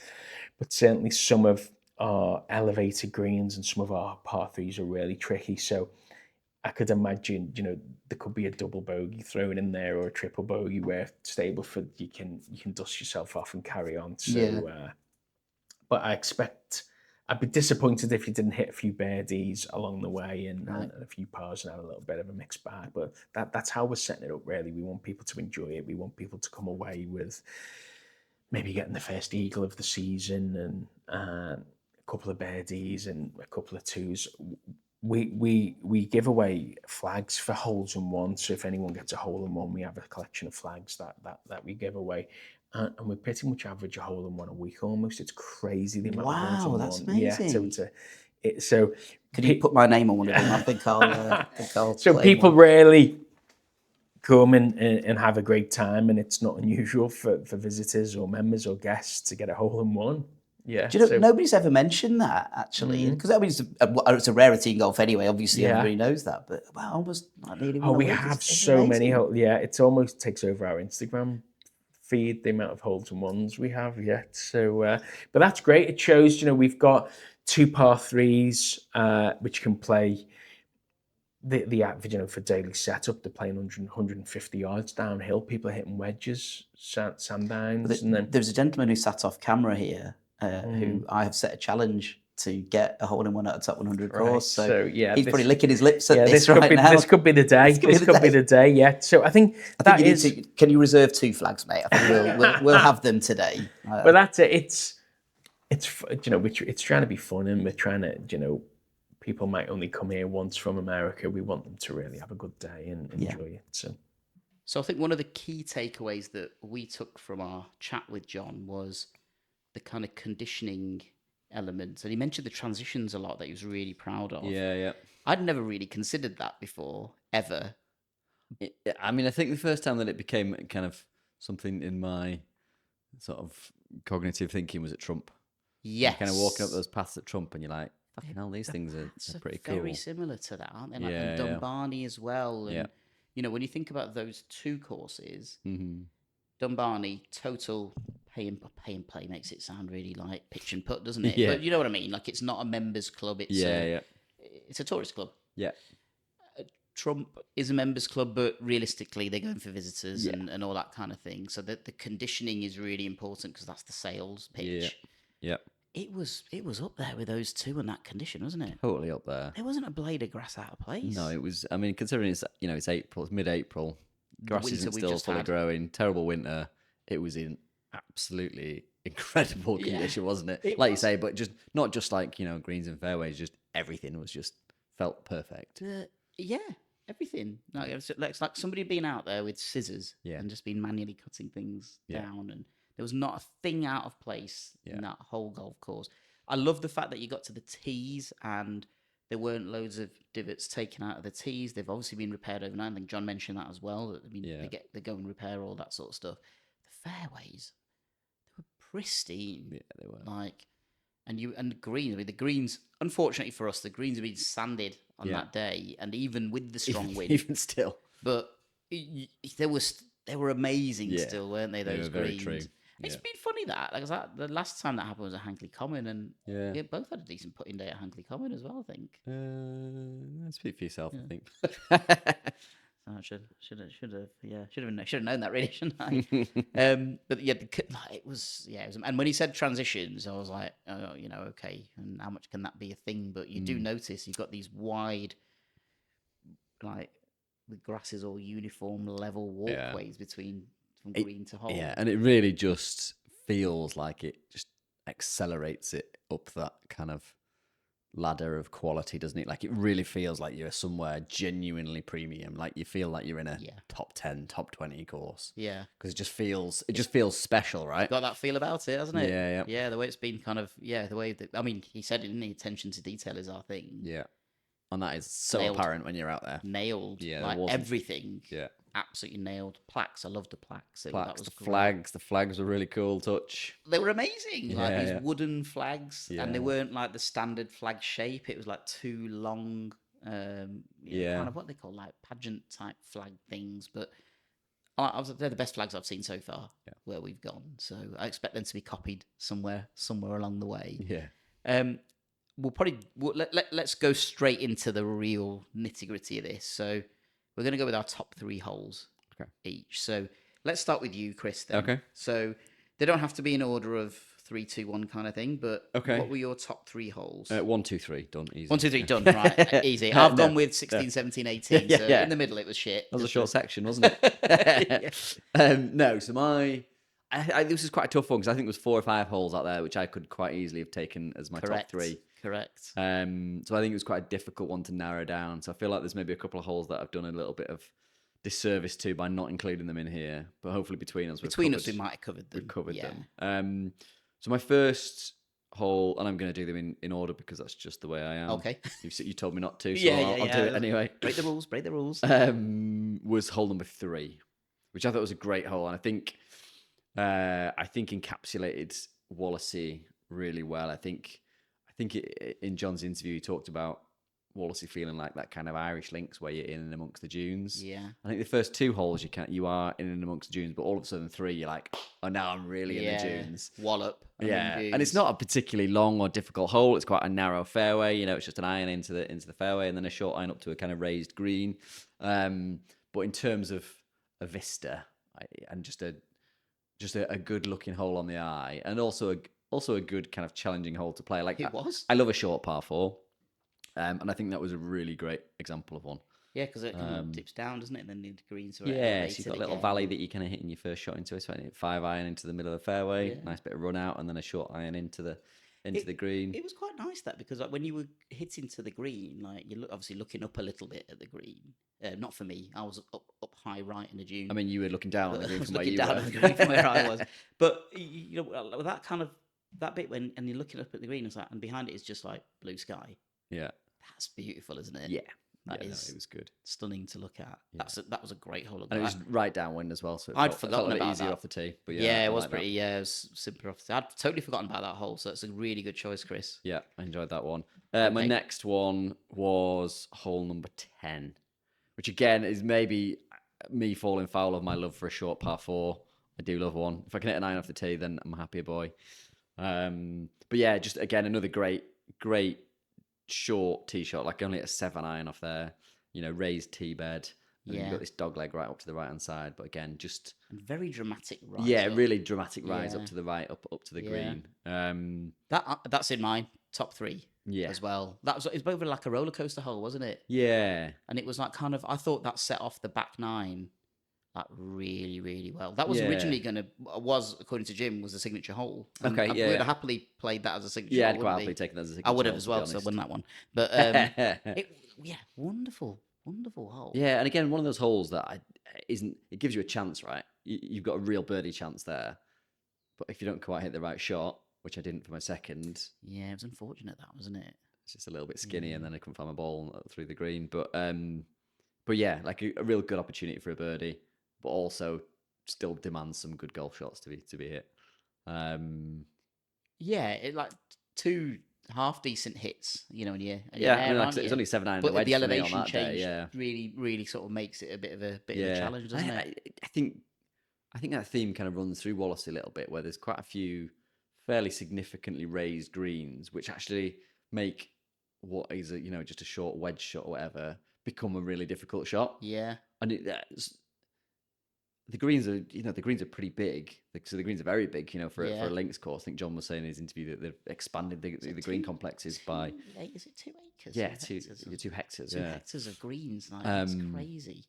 but certainly some of our elevated greens and some of our par 3s are really tricky. So I could imagine, there could be a double bogey thrown in there or a triple bogey where Stableford you can dust yourself off and carry on. So, but I'd be disappointed if you didn't hit a few birdies along the way and a few pars and have a little bit of a mixed bag. But that's how we're setting it up, really. We want people to enjoy it. We want people to come away with maybe getting the first eagle of the season and a couple of birdies and a couple of twos. We give away flags for holes in one. So if anyone gets a hole in one, we have a collection of flags that we give away. And we pretty much average a hole in one a week almost. It's crazy the amount of holes in one. Wow, that's amazing. Yeah, so could you put my name on one of them? I think I'll so people really come and have a great time, and it's not unusual for visitors or members or guests to get a hole in one. Yeah, do you know, nobody's ever mentioned that actually, because it's a rarity in golf anyway. Obviously, everybody knows that, but wow, almost not nearly. We have so many holes. Yeah, it almost takes over our Instagram feed, the amount of holes and ones we have yet. So, but that's great. It shows, we've got 2 par 3s, which can play the average, for daily setup. They're playing 150 yards downhill. People are hitting wedges, sandines, and then there's a gentleman who sat off camera here. Who I have set a challenge to get a hole in one at a top 100 course. So he's probably licking his lips at this right now. This could be the day. This could be the day. Yeah. So I think can you reserve 2 flags, mate? I think we'll have them today. But that's it. It's it's trying to be fun, and we're trying to people might only come here once from America. We want them to really have a good day and enjoy it. So I think one of the key takeaways that we took from our chat with John was the kind of conditioning elements. And he mentioned the transitions a lot that he was really proud of. Yeah. I'd never really considered that before, ever. I mean, I think the first time that it became kind of something in my sort of cognitive thinking was at Trump. Yes. You're kind of walking up those paths at Trump and you're like, fucking hell, these things are pretty cool. Very similar to that, aren't they? Like and Dunbarney as well. And, when you think about those 2 courses, Dunbarney, total pay and play makes it sound really like pitch and putt, doesn't it? Yeah. But you know what I mean. Like it's not a members club. It's it's a tourist club. Yeah. Trump is a members club, but realistically, they're going for visitors and all that kind of thing. So the conditioning is really important because that's the sales pitch. Yeah. It was up there with those two in that condition, wasn't it? Totally up there. There wasn't a blade of grass out of place. No, it was. I mean, considering it's April, it's mid-April, grass winter isn't we still just fully had. growing. Terrible winter. It was in absolutely incredible condition, wasn't it? It Like you was. say, but just not just like greens and fairways. Just everything was just felt perfect. Yeah, everything. Like, it's like somebody being out there with scissors and just been manually cutting things down, and there was not a thing out of place in that whole golf course. I love the fact that you got to the tees and there weren't loads of divots taken out of the tees. They've obviously been repaired overnight. I think John mentioned that as well. I mean, they go and repair all that sort of stuff. The fairways, they were pristine. Yeah, they were. Like, and the greens. I mean, the greens. Unfortunately for us, the greens have been sanded on that day, and even with the strong wind, even still. But they were amazing still, weren't they? Those were very greens. true. It's been funny that the last time that happened was at Hankley Common, and we both had a decent putting day at Hankley Common as well. I think. Speak for yourself. I think. I should have known that really, shouldn't I? But yeah, it was. And when he said transitions, I was like, oh, okay, and how much can that be a thing? But you do notice you've got these wide, like the grass is all uniform level walkways from green to hole. Yeah, and it really just feels like it just accelerates it up that kind of ladder of quality, doesn't it? Like it really feels like you're somewhere genuinely premium. Like you feel like you're in a top 10, top 20 course. Yeah, because it just feels special, right? Got that feel about it, hasn't it? Yeah. The way it's been kind of the way that he said it, didn't he? Attention to detail is our thing. Yeah, and that is so Nailed. apparent when you're out there. Nailed. Yeah, like everything. Yeah. Absolutely nailed. Plaques. I loved the plaques. That was the great. flags. The flags were really cool touch. They were amazing. Like Yeah, these wooden flags, and they Yeah. weren't like the standard flag shape. It was like two long, kind of what they call like pageant type flag things. But they're the best flags I've seen so far where we've gone. So I expect them to be copied somewhere along the way. Yeah. Let's go straight into the real nitty gritty of this. So we're going to go with our top 3 holes each. So let's start with you, Chris. Then. Okay. So they don't have to be in order of 3, 2, 1 kind of thing. But what were your top 3 holes? 1, 2, 3, done. Easy. 1, 2, 3, done. Right, easy. I've gone with 16, 17, 18. So in the middle, it was shit. That was a short section, wasn't it? No, so this is quite a tough one because I think there was 4 or 5 holes out there which I could quite easily have taken as my top 3. Correct. So I think it was quite a difficult one to narrow down. So I feel like there's maybe a couple of holes that I've done a little bit of disservice to by not including them in here. But hopefully between us, we might have covered them. We've covered them. So my first hole, and I'm going to do them in order because that's just the way I am. Okay. You told me not to, so I'll do it anyway. Break the rules. Break the rules. Was hole number 3, which I thought was a great hole, and I think encapsulated Wallasey really well. I think in John's interview he talked about Wallasey feeling like that kind of Irish links where you're in and amongst the dunes. Yeah. I think the first 2 holes you are in and amongst the dunes, but all of a sudden 3 you're like, oh, now I'm really in the dunes. Wallop. And it's not a particularly long or difficult hole. It's quite a narrow fairway. It's just an iron into the fairway and then a short iron up to a kind of raised green. But in terms of a vista and just a good looking hole on the eye, and also a good kind of challenging hole to play. Like it was. I love a short par 4, and I think that was a really great example of one. Yeah, because it kind of dips down, doesn't it? And then the greens are so you've got a little valley that you kind of hit in your first shot into. So 5 iron into the middle of the fairway, nice bit of run out, and then a short iron into the green. It was quite nice that because when you were hitting to the green, like you're obviously looking up a little bit at the green. Not for me, I was up high right in the dune. I mean, you were looking down on the green from where you were. On the green from where I was. But that kind of that bit and you're looking up at the green, it's like, and behind it is just like blue sky. Yeah, that's beautiful, isn't it? Yeah. It was good, stunning to look at. Yeah. That was a great hole. And it was right downwind as well, so I'd forgotten about easier that. off the tee. But it was pretty. That. It was super off the tee. I'd totally forgotten about that hole, so it's a really good choice, Chris. Yeah, I enjoyed that one. My next one was hole number 10, which again is maybe me falling foul of my love for a short par 4. I do love one. If I can hit an iron off the tee, then I'm a happier boy. But yeah, just again another great short tee shot, like only a 7 iron off there. Raised tee bed. And then you've got this dog leg right up to the right hand side. But again, just very dramatic rise. Yeah, up. really dramatic rise up to the right, up to the green. That's in my top 3. Yeah. As well. It's both like a roller coaster hole, wasn't it? Yeah. And it was like I thought that set off the back 9 like really, really well. That was originally according to Jim, was the signature hole. And Okay, we would have happily played that as a signature hole. Yeah, I'd quite happily taken that as a signature I would have hole, as to be well, so I honest. won that one. But wonderful hole. Yeah, and again, one of those holes that it gives you a chance, right? You've got a real birdie chance there. But if you don't quite hit the right shot, which I didn't for my second. Yeah, it was unfortunate, that, wasn't it? It's just a little bit skinny, and then I couldn't find my ball through the green. But yeah, like a real good opportunity for a birdie, but also still demands some good golf shots to be hit. Yeah, it like 2 half decent hits, in a year. It's only 7 iron. But the elevation on that change day, really, really sort of makes it a bit of a challenge, doesn't it? I think that theme kind of runs through Wallasey a little bit, where there's quite a few fairly significantly raised greens, which actually make what is just a short wedge shot or whatever become a really difficult shot. Yeah, and the greens are pretty big. So the greens are very big, for a links course. I think John was saying in his interview that they've expanded the green complexes by. Is it 2 acres? Yeah, 2 hectares. 2 hectares of greens. It's crazy.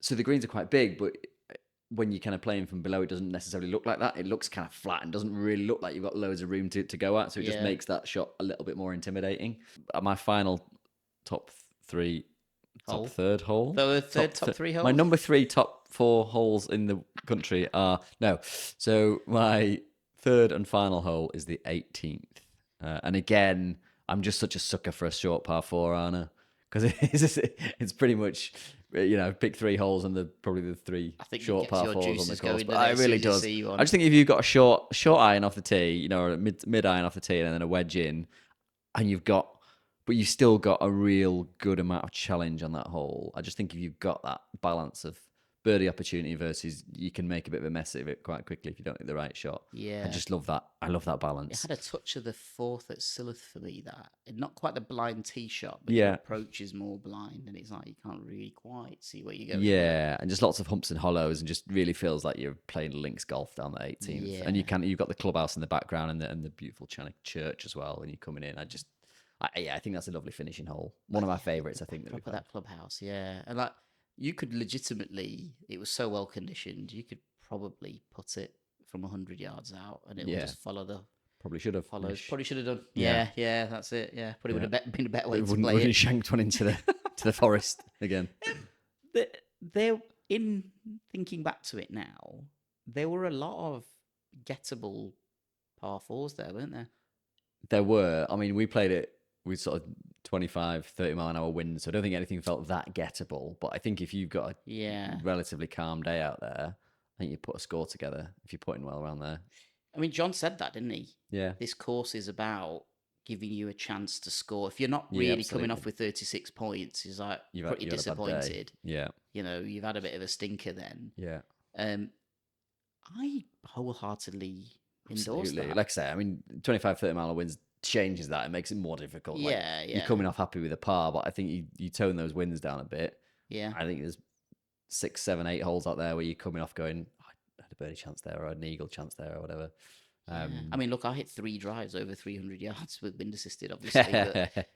So the greens are quite big, but when you're kind of playing from below, it doesn't necessarily look like that. It looks kind of flat and doesn't really look like you've got loads of room to go at. So it just makes that shot a little bit more intimidating. My final top 3, top third hole. Top 3 holes? My number 3 top 4 holes in the country are... No. So my third and final hole is the 18th. And again, I'm just such a sucker for a short par 4, aren't I? Because it's pretty much... pick 3 holes and probably the 3 short par 4s on the course. But it really does. I just think if you've got a short iron off the tee, or a mid iron off the tee, and then a wedge in, and you've still got a real good amount of challenge on that hole. I just think if you've got that balance of birdie opportunity versus you can make a bit of a mess of it quite quickly if you don't hit the right shot. Yeah, I just love that. I love that balance. It had a touch of the 4th at Silloth for me. That not quite the blind tee shot, but the approach is more blind, and it's like you can't really quite see where you're going. Yeah, and just lots of humps and hollows, and just really feels like you're playing links golf down the 18th. Yeah. And you've got the clubhouse in the background and the beautiful church as well when you're coming in. I think that's a lovely finishing hole. One of my favourites, I think. That clubhouse, yeah, and like. You could legitimately, it was so well conditioned, you could probably put it from 100 yards out and it would just follow the... Probably should have. Probably should have done. Yeah, that's it. Yeah, probably would have been a better way to play wouldn't it. Shanked one into the forest again. In thinking back to it now, there were a lot of gettable par 4s there, weren't there? There were. I mean, we played it with sort of 25, 30 mile an hour wind, so I don't think anything felt that gettable. But I think if you've got a relatively calm day out there, I think you put a score together if you're putting well around there. I mean, John said that, didn't he? Yeah. This course is about giving you a chance to score. If you're not really coming off with 36 points, he's like pretty disappointed. Yeah. You've had a bit of a stinker then. Yeah. I wholeheartedly endorse that. Like I say, I mean, 25, 30 mile winds changes that. It makes it more difficult. Yeah, You're coming off happy with a par, but I think you tone those winds down a bit. Yeah. I think there's 6, 7, 8 holes out there where you're coming off going, I had a birdie chance there or an eagle chance there or whatever. I mean, look, I hit 3 drives over 300 yards with wind assisted, obviously. But,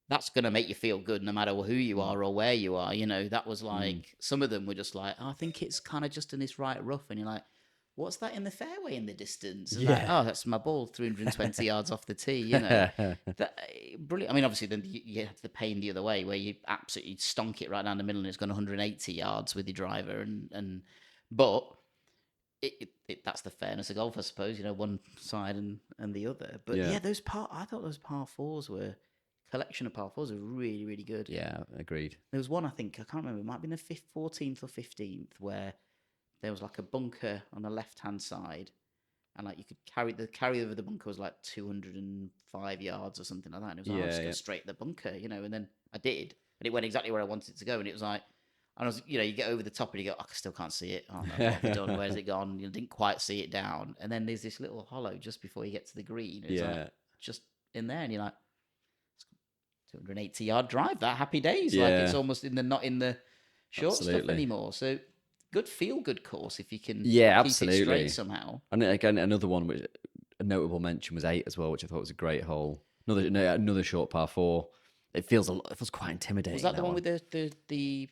that's going to make you feel good no matter who you are or where you are. That was like, some of them were just like, I think it's kind of just in this right rough. And you're like, what's that in the fairway in the distance? Like, oh, that's my ball 320 yards off the tee, brilliant. I mean, obviously then you have the pain the other way where you absolutely stonk it right down the middle and it's gone 180 yards with your driver. But that's the fairness of golf, I suppose, one side and the other. But I thought those par 4s were... collection of par 4s are really, really good. Yeah, agreed. There was one, I think, I can't remember, it might have been the 14th or 15th, where there was like a bunker on the left-hand side, and like you could carry over the bunker was like 205 yards or something like that. And it was like, I'll just go straight to the bunker, and then I did, and it went exactly where I wanted it to go. And it was like, And I was, you get over the top and you go, I still can't see it. Oh, no, what have I done? Where's it gone? You didn't quite see it down. And then there's this little hollow just before you get to the green. It's like just in there, and you're like, 280-yard drive. That happy days. Like it's almost not in the short stuff anymore. So good course if you can keep it straight somehow. And again, another one which a notable mention was 8 as well, which I thought was a great hole. Another short par 4. It feels quite intimidating. Was that the one with the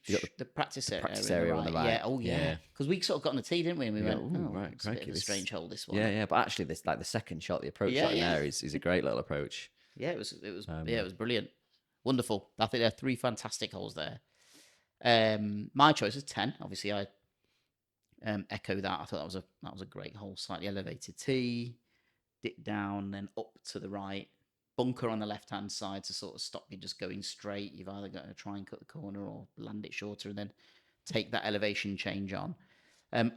practice area on the right? Yeah. Oh yeah. Because we sort of got on the tee, didn't we? And we went, right, it's a bit of a strange hole, this one. Yeah. But actually, this the second shot, the approach shot in there is a great little approach. Yeah, it was brilliant, wonderful. I think there are 3 fantastic holes there. My choice is 10. Obviously, I echo that. I thought that was a great hole. Slightly elevated tee, dip down, then up to the right. Bunker on the left-hand side to sort of stop you just going straight. You've either got to try and cut the corner or land it shorter and then take that elevation change on.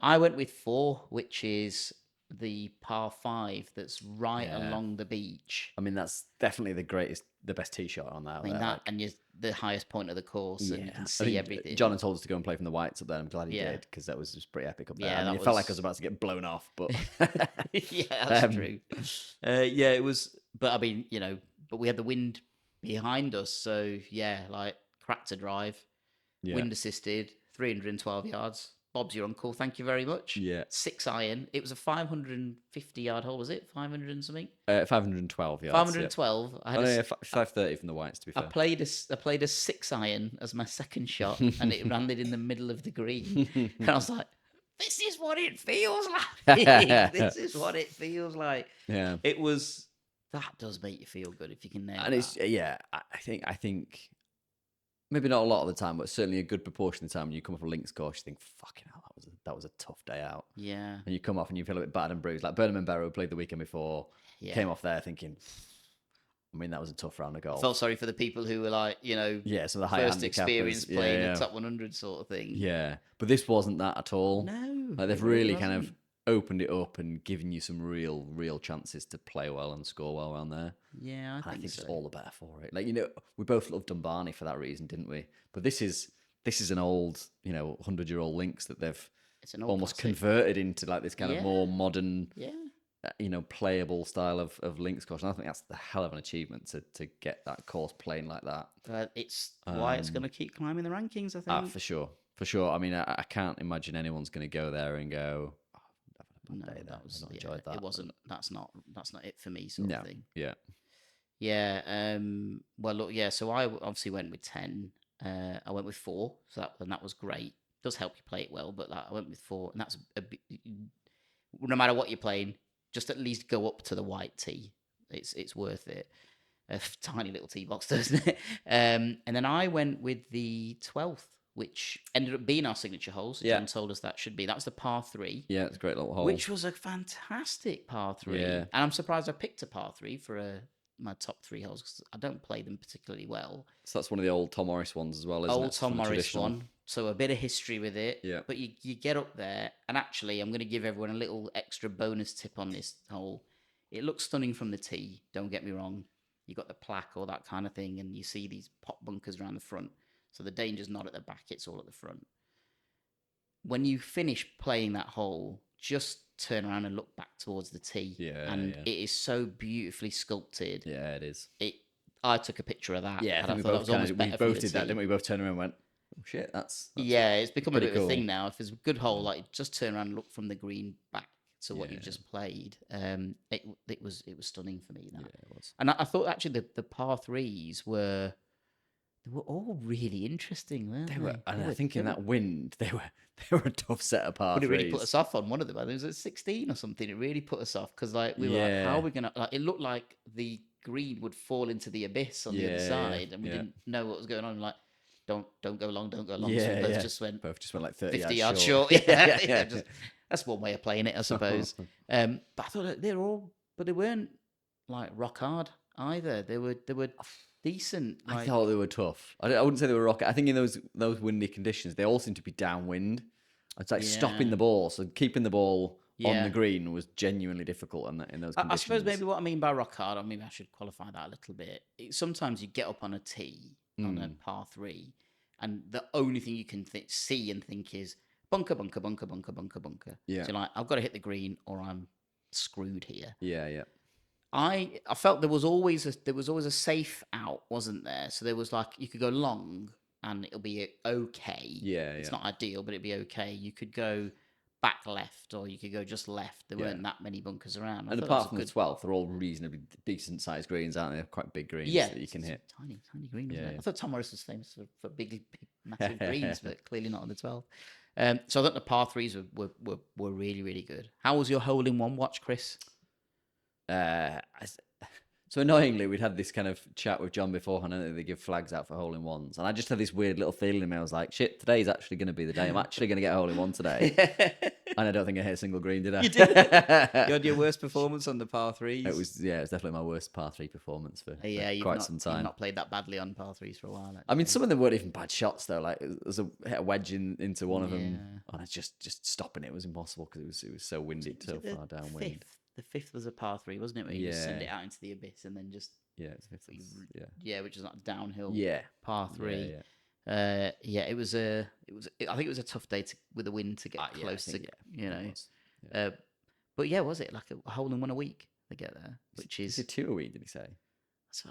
I went with 4, which is the par 5 that's right along the beach. I mean, that's definitely the best tee shot on that. I mean, and the highest point of the course, and you can see everything. John had told us to go and play from the whites up there. I'm glad he did, because that was just pretty epic up there. Yeah, it felt like I was about to get blown off, but yeah, that's true. Yeah, it was. But I mean, but we had the wind behind us, so yeah, like cracked a drive, wind assisted, 312 yards. Bob's your uncle. Thank you very much. Yeah. 6 iron. It was a 550-yard hole, was it? 500 and something? 512 yards. 512. Yeah. I had 530 from the whites, to be fair. I played a 6 iron as my second shot, and it landed in the middle of the green. And I was like, this is what it feels like. This is what it feels like. Yeah. It was. That does make you feel good if you can nail and that. It's I think maybe not a lot of the time, but certainly a good proportion of the time when you come off a links course, you think, fucking hell, that was a tough day out. Yeah. And you come off and you feel a bit battered and bruised. Like Burnham and Barrow played the weekend before, came off there thinking, I mean, that was a tough round of golf. I felt sorry for the people who were like, so the high first experience playing the top 100 sort of thing. Yeah. But this wasn't that at all. No. Like they've really kind of opened it up and given you some real chances to play well and score well around there. Yeah, I think it's all the better for it. Like, we both loved Dunbarney for that reason, didn't we? But this is an old, 100-year-old links that they've almost converted into like this kind of more modern, playable style of links course. And I think that's the hell of an achievement to get that course playing like that. It's why it's going to keep climbing the rankings, I think. For sure. I mean, I can't imagine anyone's going to go there and go, enjoyed that. It wasn't. That's not it for me, sort of thing. Yeah. Yeah. Well, look. Yeah. So I obviously went with 10. I went with 4. So that was great. Does help you play it well, but I went with 4, and that's no matter what you're playing, just at least go up to the white tee. It's worth it. A tiny little tee box, doesn't it? And then I went with the 12th. Which ended up being our signature hole. So John told us that should be. That was the par 3. Yeah, it's a great little hole. Which was a fantastic par 3. Yeah. And I'm surprised I picked a par 3 for my top 3 holes because I don't play them particularly well. So that's one of the old Tom Morris ones as well, isn't it? Old Tom Morris one. So a bit of history with it. Yeah. But you get up there, and actually I'm going to give everyone a little extra bonus tip on this hole. It looks stunning from the tee, don't get me wrong. You got the plaque, all that kind of thing, and you see these pop bunkers around the front. So the danger's not at the back, it's all at the front. When you finish playing that hole, just turn around and look back towards the tee. It is so beautifully sculpted. Yeah, it is. I took a picture of that. Yeah, and I we thought that was almost better. We both did that, didn't we? We both turned around and went, oh shit, that's it's become a bit cool. of a thing now. If there's a good hole, like just turn around and look from the green back to what you've just played. It was stunning for me. That. Yeah, it was. And I thought actually the par 3s were all really interesting, weren't they? They were, and I think in that wind, they were a tough set of par 3s. But it really put us off on one of them. I think it was at 16 or something. It really put us off because we were like, how are we gonna? Like, it looked like the green would fall into the abyss on the other side, and we didn't know what was going on. Like, don't go long, don't go long. Yeah, so both just went like 50 yards short. That's one way of playing it, I suppose. But I thought they weren't like rock hard either. They were decent. I thought they were tough. I wouldn't say they were rock. I think in those windy conditions, they all seem to be downwind. It's like stopping the ball, so keeping the ball on the green was genuinely difficult in those conditions. I suppose maybe what I mean by rock hard, I should qualify that a little bit. Sometimes you get up on a tee on a par 3, and the only thing you can see and think is bunker, bunker, bunker, bunker, bunker, bunker. Yeah. So like, I've got to hit the green or I'm screwed here. Yeah. I felt there was always a safe out, wasn't there? So there was like, you could go long and it'll be okay. Yeah. It's not ideal, but it'd be okay. You could go back left or you could go just left. There weren't that many bunkers around. And apart from the 12th, they're all reasonably decent sized greens, aren't they? They're quite big greens that you can hit. Tiny greens. Yeah. I thought Tom Morris was famous for big, massive greens, but clearly not on the 12th. So I thought the par threes were really, really good. How was your hole in one watch, Chris? So annoyingly, we'd had this kind of chat with John beforehand, and they give flags out for hole in ones, and I just had this weird little feeling in me. I was like, "Shit, today's actually going to be the day. I'm actually going to get a hole in one today." And I don't think I hit a single green, did I? You did. You had your worst performance on the par threes. It was definitely my worst par three performance for quite some time. You've not played that badly on par threes for a while. Actually. I mean, some of them weren't even bad shots though. Like, hit a wedge into one of them, and it's just stopping it was impossible because it was so windy, so far downwind. The fifth was a par three, wasn't it? Where you just send it out into the abyss and then just which is not downhill. Par three. It was I think it was a tough day with the wind to get close to but was it like a hole in one a week to get there? Which is it 2 a week? Did he say? So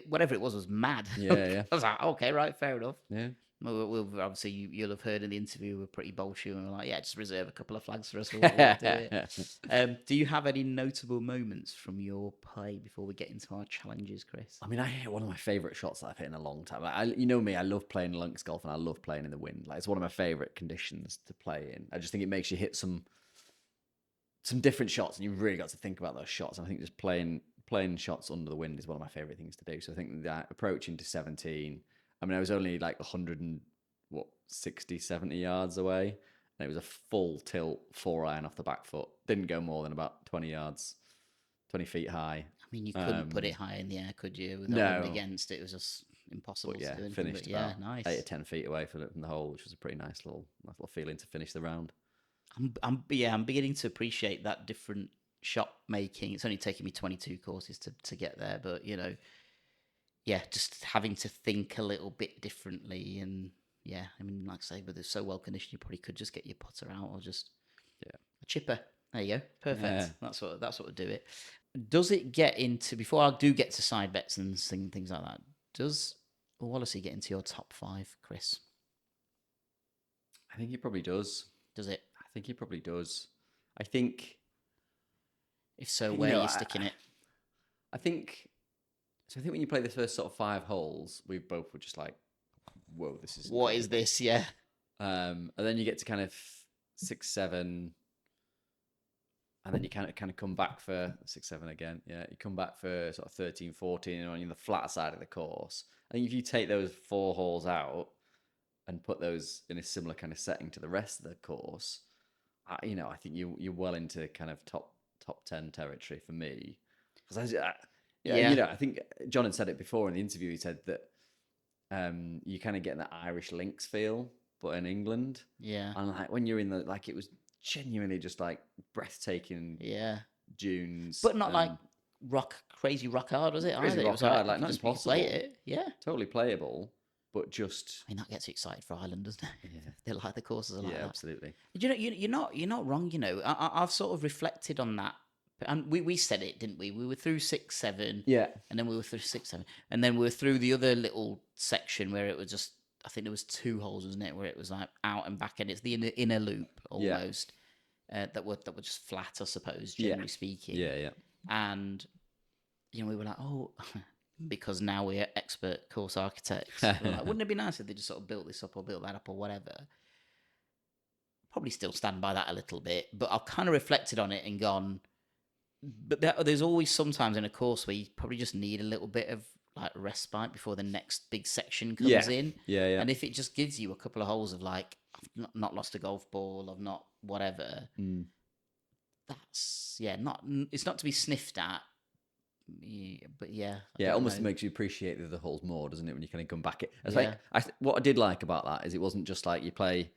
whatever it was mad. Yeah. I was like, okay, right, fair enough. Yeah. We'll obviously you'll have heard in the interview we're pretty bullshit and we're like, just reserve a couple of flags for us. We'll do it. Do you have any notable moments from your play before we get into our challenges, Chris? I mean, I hit one of my favourite shots that I've hit in a long time. Like, you know me, I love playing links golf and I love playing in the wind. Like, it's one of my favourite conditions to play in. I just think it makes you hit some different shots, and you've really got to think about those shots. And I think just playing shots under the wind is one of my favourite things to do. So I think that approaching to 17. I mean, I was only like 60, 70 yards away. And it was a full tilt 4-iron off the back foot. Didn't go more than about 20 feet high. I mean, you couldn't put it high in the air, could you? With the wind against it, was just impossible to do anything. Finished about nice. 8 or 10 feet away from the hole, which was a pretty nice little feeling to finish the round. I'm beginning to appreciate that different shot making. It's only taken me 22 courses to get there, but just having to think a little bit differently. And I mean, like I say, but they're so well conditioned, you probably could just get your putter out or just a chipper. There you go, perfect. Yeah. That's what would do it. Does it get into, before I do get to side bets and things like that? Does Wallasey get into your top 5, Chris? I think he probably does. Does it? I think he probably does. I think. If so, where are you sticking it? I think when you play the first sort of 5 holes, we both were just like, "Whoa, this is what is this?" Yeah. And then you get to kind of 6, 7, and then you kind of come back for 6, 7 again. Yeah, you come back for sort of 13, 14, and on the flat side of the course. I think if you take those 4 holes out and put those in a similar kind of setting to the rest of the course, I think you're well into kind of top 10 territory for me. Because I think John had said it before in the interview. He said that you kind of get that Irish links feel, but in England, and like when you're in it was genuinely just like breathtaking, dunes, but not like crazy rock hard, was it? Crazy rock hard, like not impossible. Play it, totally playable, but just. I mean, that gets you excited for Ireland, doesn't it? Yeah, they like the courses a lot. Yeah, absolutely. You're not wrong. I've sort of reflected on that. And we said it, didn't we? We were through 6, 7. Yeah. And then we were through 6, 7. And then we were through the other little section where it was just, I think there was 2 holes, wasn't it? Where it was like out and back, and it's the inner loop almost. That were just flat, I suppose, generally speaking. Yeah. And, we were like, oh, because now we're expert course architects. We're like, wouldn't it be nice if they just sort of built this up or built that up or whatever? Probably still stand by that a little bit. But I've kind of reflected on it and gone, but there's always sometimes in a course where you probably just need a little bit of like respite before the next big section comes in. Yeah. And if it just gives you a couple of holes of like, I've not lost a golf ball, I've not whatever, that's, it's not to be sniffed at. But it almost makes you appreciate the other holes more, doesn't it? When you kind of come back, what I did like about that is it wasn't just like you play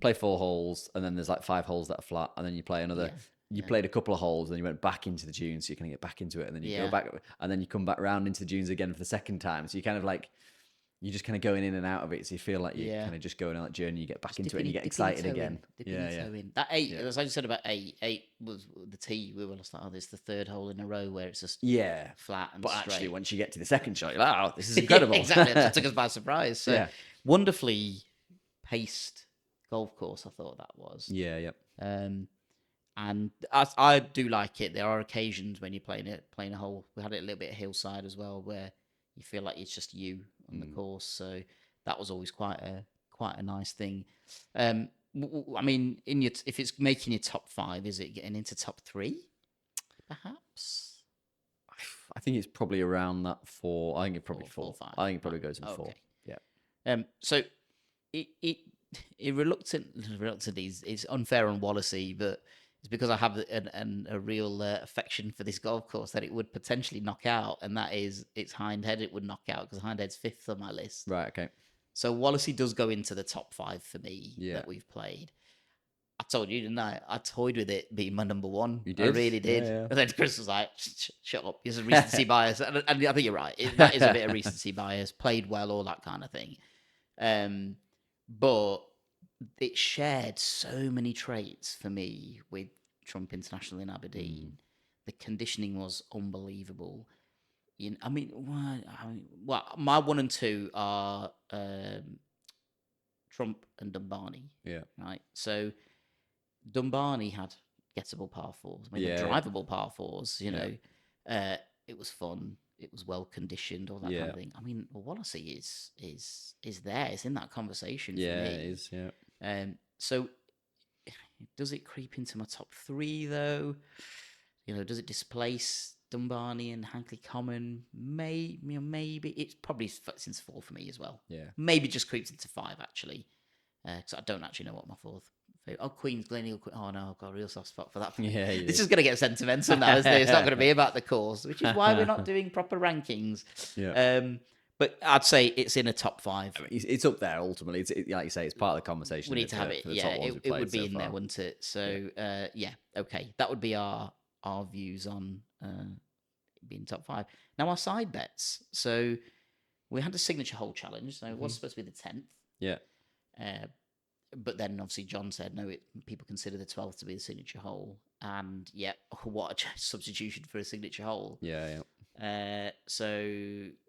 4 holes and then there's like 5 holes that are flat, and then you play another. You played a couple of holes, and then you went back into the dunes, so you kind of get back into it, and then you go back, and then you come back round into the dunes again for the second time. So you kind of like, you're just kind of going in and out of it, so you feel like you're Yeah. kind of just going on that journey. You get back Just into it, and you get dipping your excited toe again. dipping your toe in. That 8, as I just said about 8 was the tee. We were just like, oh, this is the third hole in a row where it's just Yeah, flat and but straight. actually, once you get to the second shot, you're like, oh, this is incredible. Yeah, exactly. It took us by surprise. So Yeah. wonderfully paced golf course, I thought that was. Yeah. And I do like it. There are occasions when you're playing a hole. We had it a little bit of hillside as well, where you feel like it's just you on the course. So that was always quite a nice thing. I mean, if it's making your top 5, is it getting into top 3, perhaps? I think it's probably around that 4. I think it probably 4. 5. I think it probably goes in 4. Okay. Yeah. So it reluctantly is unfair on Wallasey, but it's because I have a real affection for this golf course that it would potentially knock out, and that is it's Hindhead. It would knock out because Hindhead's 5th on my list. Right. Okay. So Wallasey does go into the top 5 for me Yeah. that we've played. I told you, didn't I? I toyed with it being my number 1. You did? I really did. Yeah. And then Chris was like, shut up. It's a recency bias. And I think you're right. That is a bit of recency bias. Played well, all that kind of thing. But it shared so many traits for me with Trump International in Aberdeen. The conditioning was unbelievable. Well, my 1 and 2 are Trump and Dumbarnie. Yeah. Right. So Dumbarnie had gettable par 4s, drivable par 4s. You know, it was fun. It was well conditioned, all that kind of thing. I mean, Wallasey is there. It's in that conversation for me. Yeah, it is. Yeah. So does it creep into my top 3 though? You know, does it displace Dumbarnie and Hankley Common? Maybe it's probably fits into 4 for me as well. Yeah. Maybe just creeps into 5 actually, because I don't actually know what my 4th. Oh, Queen's Glen. Oh no, I've got a real soft spot for that. Yeah. This is going to get sentimental now, isn't it? It's not going to be about the course, which is why we're not doing proper rankings. Yeah. But I'd say it's in a top 5. I mean, it's up there ultimately. Like you say, it's part of the conversation. We need to have it. For the Yeah, top ones we've it played would be so in there, far. wouldn't it? So okay, that would be our views on being top 5. Now our side bets. So we had a signature hole challenge. So it was supposed to be the 10th. Yeah. But then obviously John said no. People consider the 12th to be the signature hole, and what a substitution for a signature hole. Yeah. So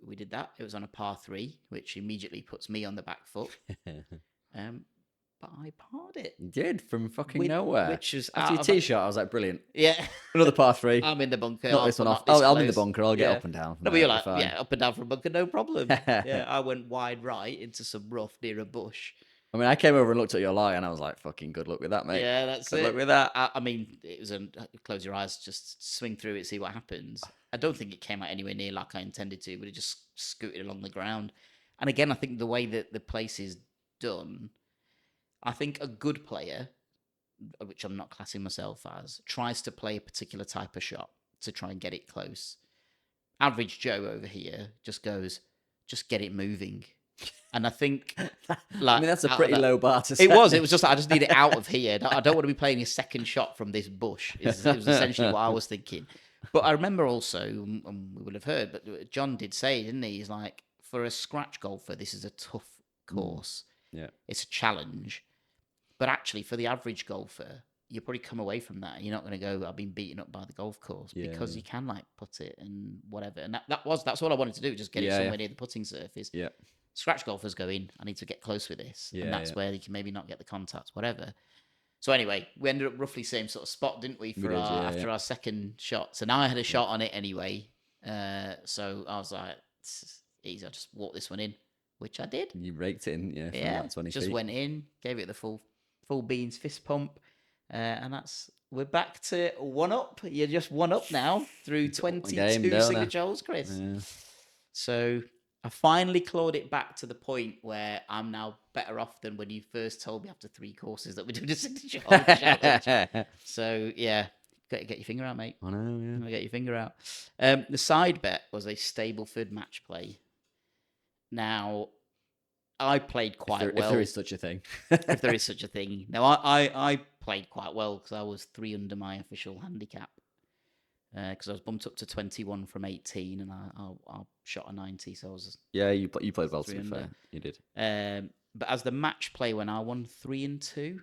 we did that. It was on a par 3, which immediately puts me on the back foot. But I parred it. You did from fucking nowhere. Which is after your tee shot, I was like, brilliant. Yeah. Another par 3. I'm in the bunker. Not this one off. I'm in the bunker. I'll get up and down. No, but you're like, fine. up and down from bunker, no problem. Yeah, I went wide right into some rough near a bush. I mean, I came over and looked at your lie, and I was like, "Fucking good luck with that, mate." Yeah, that's good it. luck with that. I mean, it was close your eyes, just swing through it, see what happens. I don't think it came out anywhere near like I intended to, but it just scooted along the ground. And again, I think the way that the place is done, I think a good player, which I'm not classing myself as, tries to play a particular type of shot to try and get it close. Average Joe over here just goes, just get it moving. And I think, I mean, that's a pretty low bar to set. It was just I just need it out of here. I don't want to be playing a second shot from this bush. It was essentially what I was thinking. But I remember also, and we would have heard, but John did say, didn't he? He's like, for a scratch golfer, this is a tough course. Yeah. It's a challenge. But actually, for the average golfer, you probably come away from that. You're not going to go, I've been beaten up by the golf course, because you can like put it and whatever. And that's all I wanted to do, just get it somewhere near the putting surface. Yeah. Scratch golfers go in, I need to get close with this. Yeah, and that's where you can maybe not get the contact, whatever. So anyway, we ended up roughly same sort of spot, didn't we, after our second shot. So now I had a shot on it anyway. So I was like, it's easy, I'll just walk this one in, which I did. You raked it in, from about 20 just feet. went in, gave it the full beans fist pump. And we're back to 1 up. You're just 1 up now through 22 signature holes, Chris. Yeah. So I finally clawed it back to the point where I'm now better off than when you first told me after 3 courses that we're doing a signature hole challenge. So yeah, got to get your finger out, mate. I know, yeah. Get your finger out. The side bet was a Stableford match play. Now, I played quite well. If there is such a thing. If there is such a thing. Now, I played quite well because I was 3 under my official handicap. because I was bumped up to 21 from 18, and I shot a 90, so I was Yeah, you played well. To 3 be fair, under. you did. But as the match play went, I won 3-2.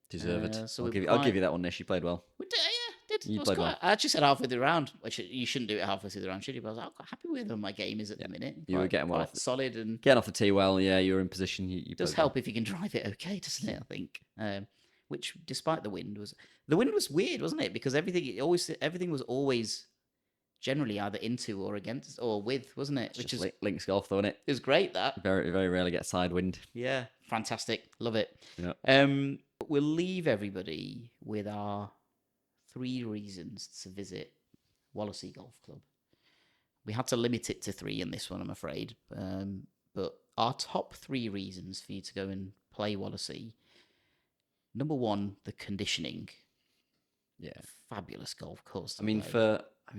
Deserved. So I'll give you that one. Nish, you played well. We did, yeah, did. You I was played quite, well. I actually said halfway through the round, which you shouldn't do it halfway through the round, should you? But I was like, I'm quite happy with where my game is at the minute. You were getting well quite off solid, and getting off the tee well. Yeah, you were in position. You does played help if you can drive it okay, doesn't it? I think. Which, despite the wind was weird, wasn't it? Because everything was always generally either into or against or with, wasn't it? It's Which just is links golf, though, isn't it? it was great. That Very, very rarely get side wind. yeah, fantastic, love it. Yeah. We'll leave everybody with our 3 reasons to visit Wallasey Golf Club. We had to limit it to 3 in this one, I'm afraid. But our top 3 reasons for you to go and play Wallasey. Number 1, the conditioning. Yeah. Fabulous golf course. I mean,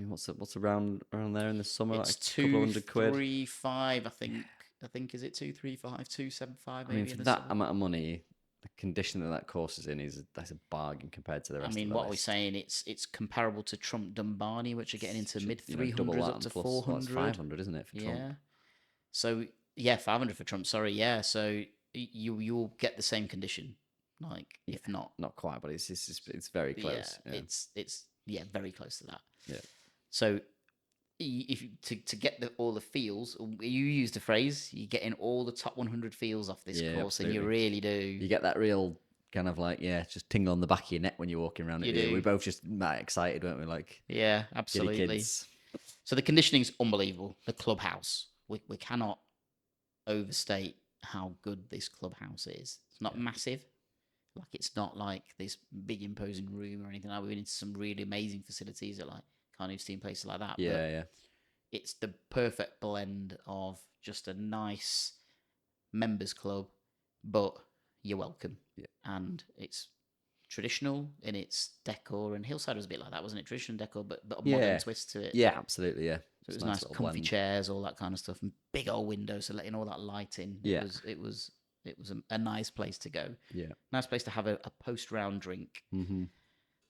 what's around there in the summer? It's like a couple of £100. 235, I think. Is it 235, 275? I mean, Maybe for in the that summer? amount of money, the condition that course is in that's a bargain compared to the rest. I mean, of the what we're list. saying, it's comparable to Trump Dunbarney, which are getting into mid Double 300s that up to and plus, 400. 500, isn't it, for Trump? Yeah. So yeah, 500 for Trump. Sorry, yeah. So you'll get the same condition, like if not. Not quite, but it's very close. Yeah, Yeah. it's very close to that. Yeah. So if to get all the feels, you used the phrase, you're getting all the top 100 feels off this course, and you absolutely. really do. You get that real kind of like just tingle on the back of your neck when you're walking around. You it. do. We both just excited, weren't we? Like Yeah, giddy absolutely. kids. So the conditioning's unbelievable. The clubhouse, we cannot overstate how good this clubhouse is. It's not massive. Like, it's not like this big imposing room or anything like that. We went into some really amazing facilities at like Carnage Team, places like that. Yeah, but yeah. it's the perfect blend of just a nice members club, but you're welcome. Yeah. And it's traditional in its decor, and Hillside was a bit like that, wasn't it? Traditional decor, but a modern twist to it. Yeah, absolutely, yeah. So it was nice, little comfy blend. chairs, all that kind of stuff, and big old windows, so letting all that light in. Yeah. It was a nice place to go. Yeah. Nice place to have a post-round drink. Mm-hmm.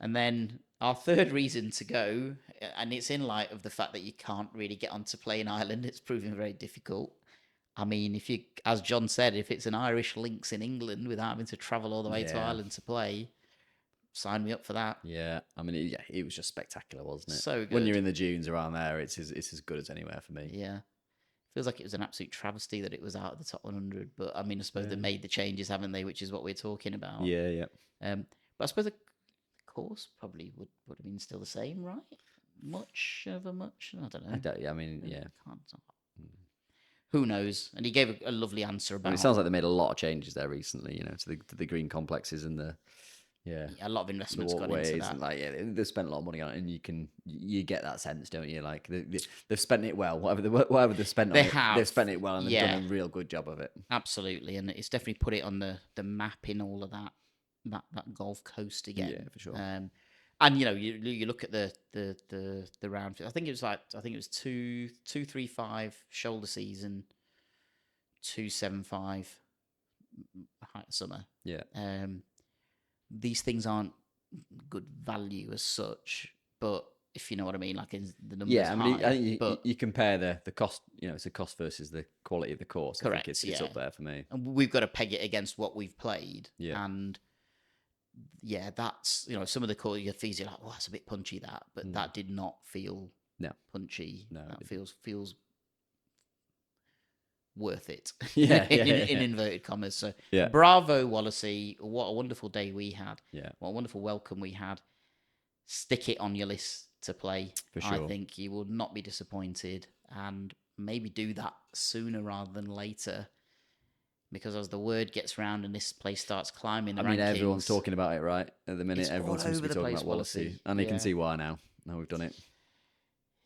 And then our third reason to go, and it's in light of the fact that you can't really get onto playing Ireland, it's proving very difficult. I mean, if you, as John said, if it's an Irish links in England without having to travel all the way to Yeah. Ireland to play, sign me up for that. Yeah, I mean, it was just spectacular, wasn't it? So good. When you're in the dunes around there, it's as good as anywhere for me. Yeah. Feels like it was an absolute travesty that it was out of the top 100. But I mean, I suppose they made the changes, haven't they? Which is what we're talking about. Yeah, yeah. But I suppose the course probably would have been still the same, right? Much of a much? I don't know. I mean, yeah. Who knows? And he gave a lovely answer about It sounds like they made a lot of changes there recently, to the green complexes and the a lot of investments gone into walkways that. and they've spent a lot of money on it, and you get that sense, don't you? Like they've spent it well. Whatever they've spent on it, they've spent it well, and they've done a real good job of it. Absolutely, and it's definitely put it on the map in all of that Gulf Coast again. Yeah, for sure. And you look at the round. I think it was 235 shoulder season, 275 height summer. Yeah. These things aren't good value as such, but if you know what I mean, like the numbers. Yeah, I mean, high, I think but you compare the cost. It's the cost versus the quality of the course. Correct, I think it's up there for me. and we've got to peg it against what we've played. Yeah. And yeah, that's some of the core fees. You're like, oh, that's a bit punchy, but that did not feel punchy. No, that feels worth it. Yeah, in inverted commas. So Yeah. bravo, Wallasey! What a wonderful day we had. Yeah. What a wonderful welcome we had. Stick it on your list to play. For sure. I think you will not be disappointed, and maybe do that sooner rather than later. Because as the word gets round and this place starts climbing the rankings, everyone's talking about it right at the minute. It's Everyone all seems to over be the talking place, about Wallasey, Wallasey. and you Yeah. can see why now. Now we've done it.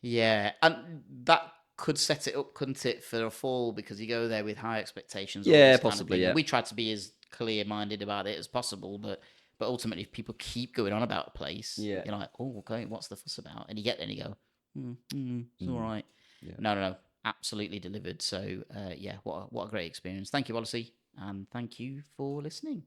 Yeah, and that could set it up, couldn't it, for a fall, because you go there with high expectations. all Yeah, this kind of possibly, thing. yeah. We tried to be as clear-minded about it as possible, but ultimately, if people keep going on about a place, Yeah. you're like, oh, okay, what's the fuss about? And you get there and you go, it's all right. Yeah. No, absolutely delivered. So, yeah, what a great experience. Thank you, Wallasey, and thank you for listening.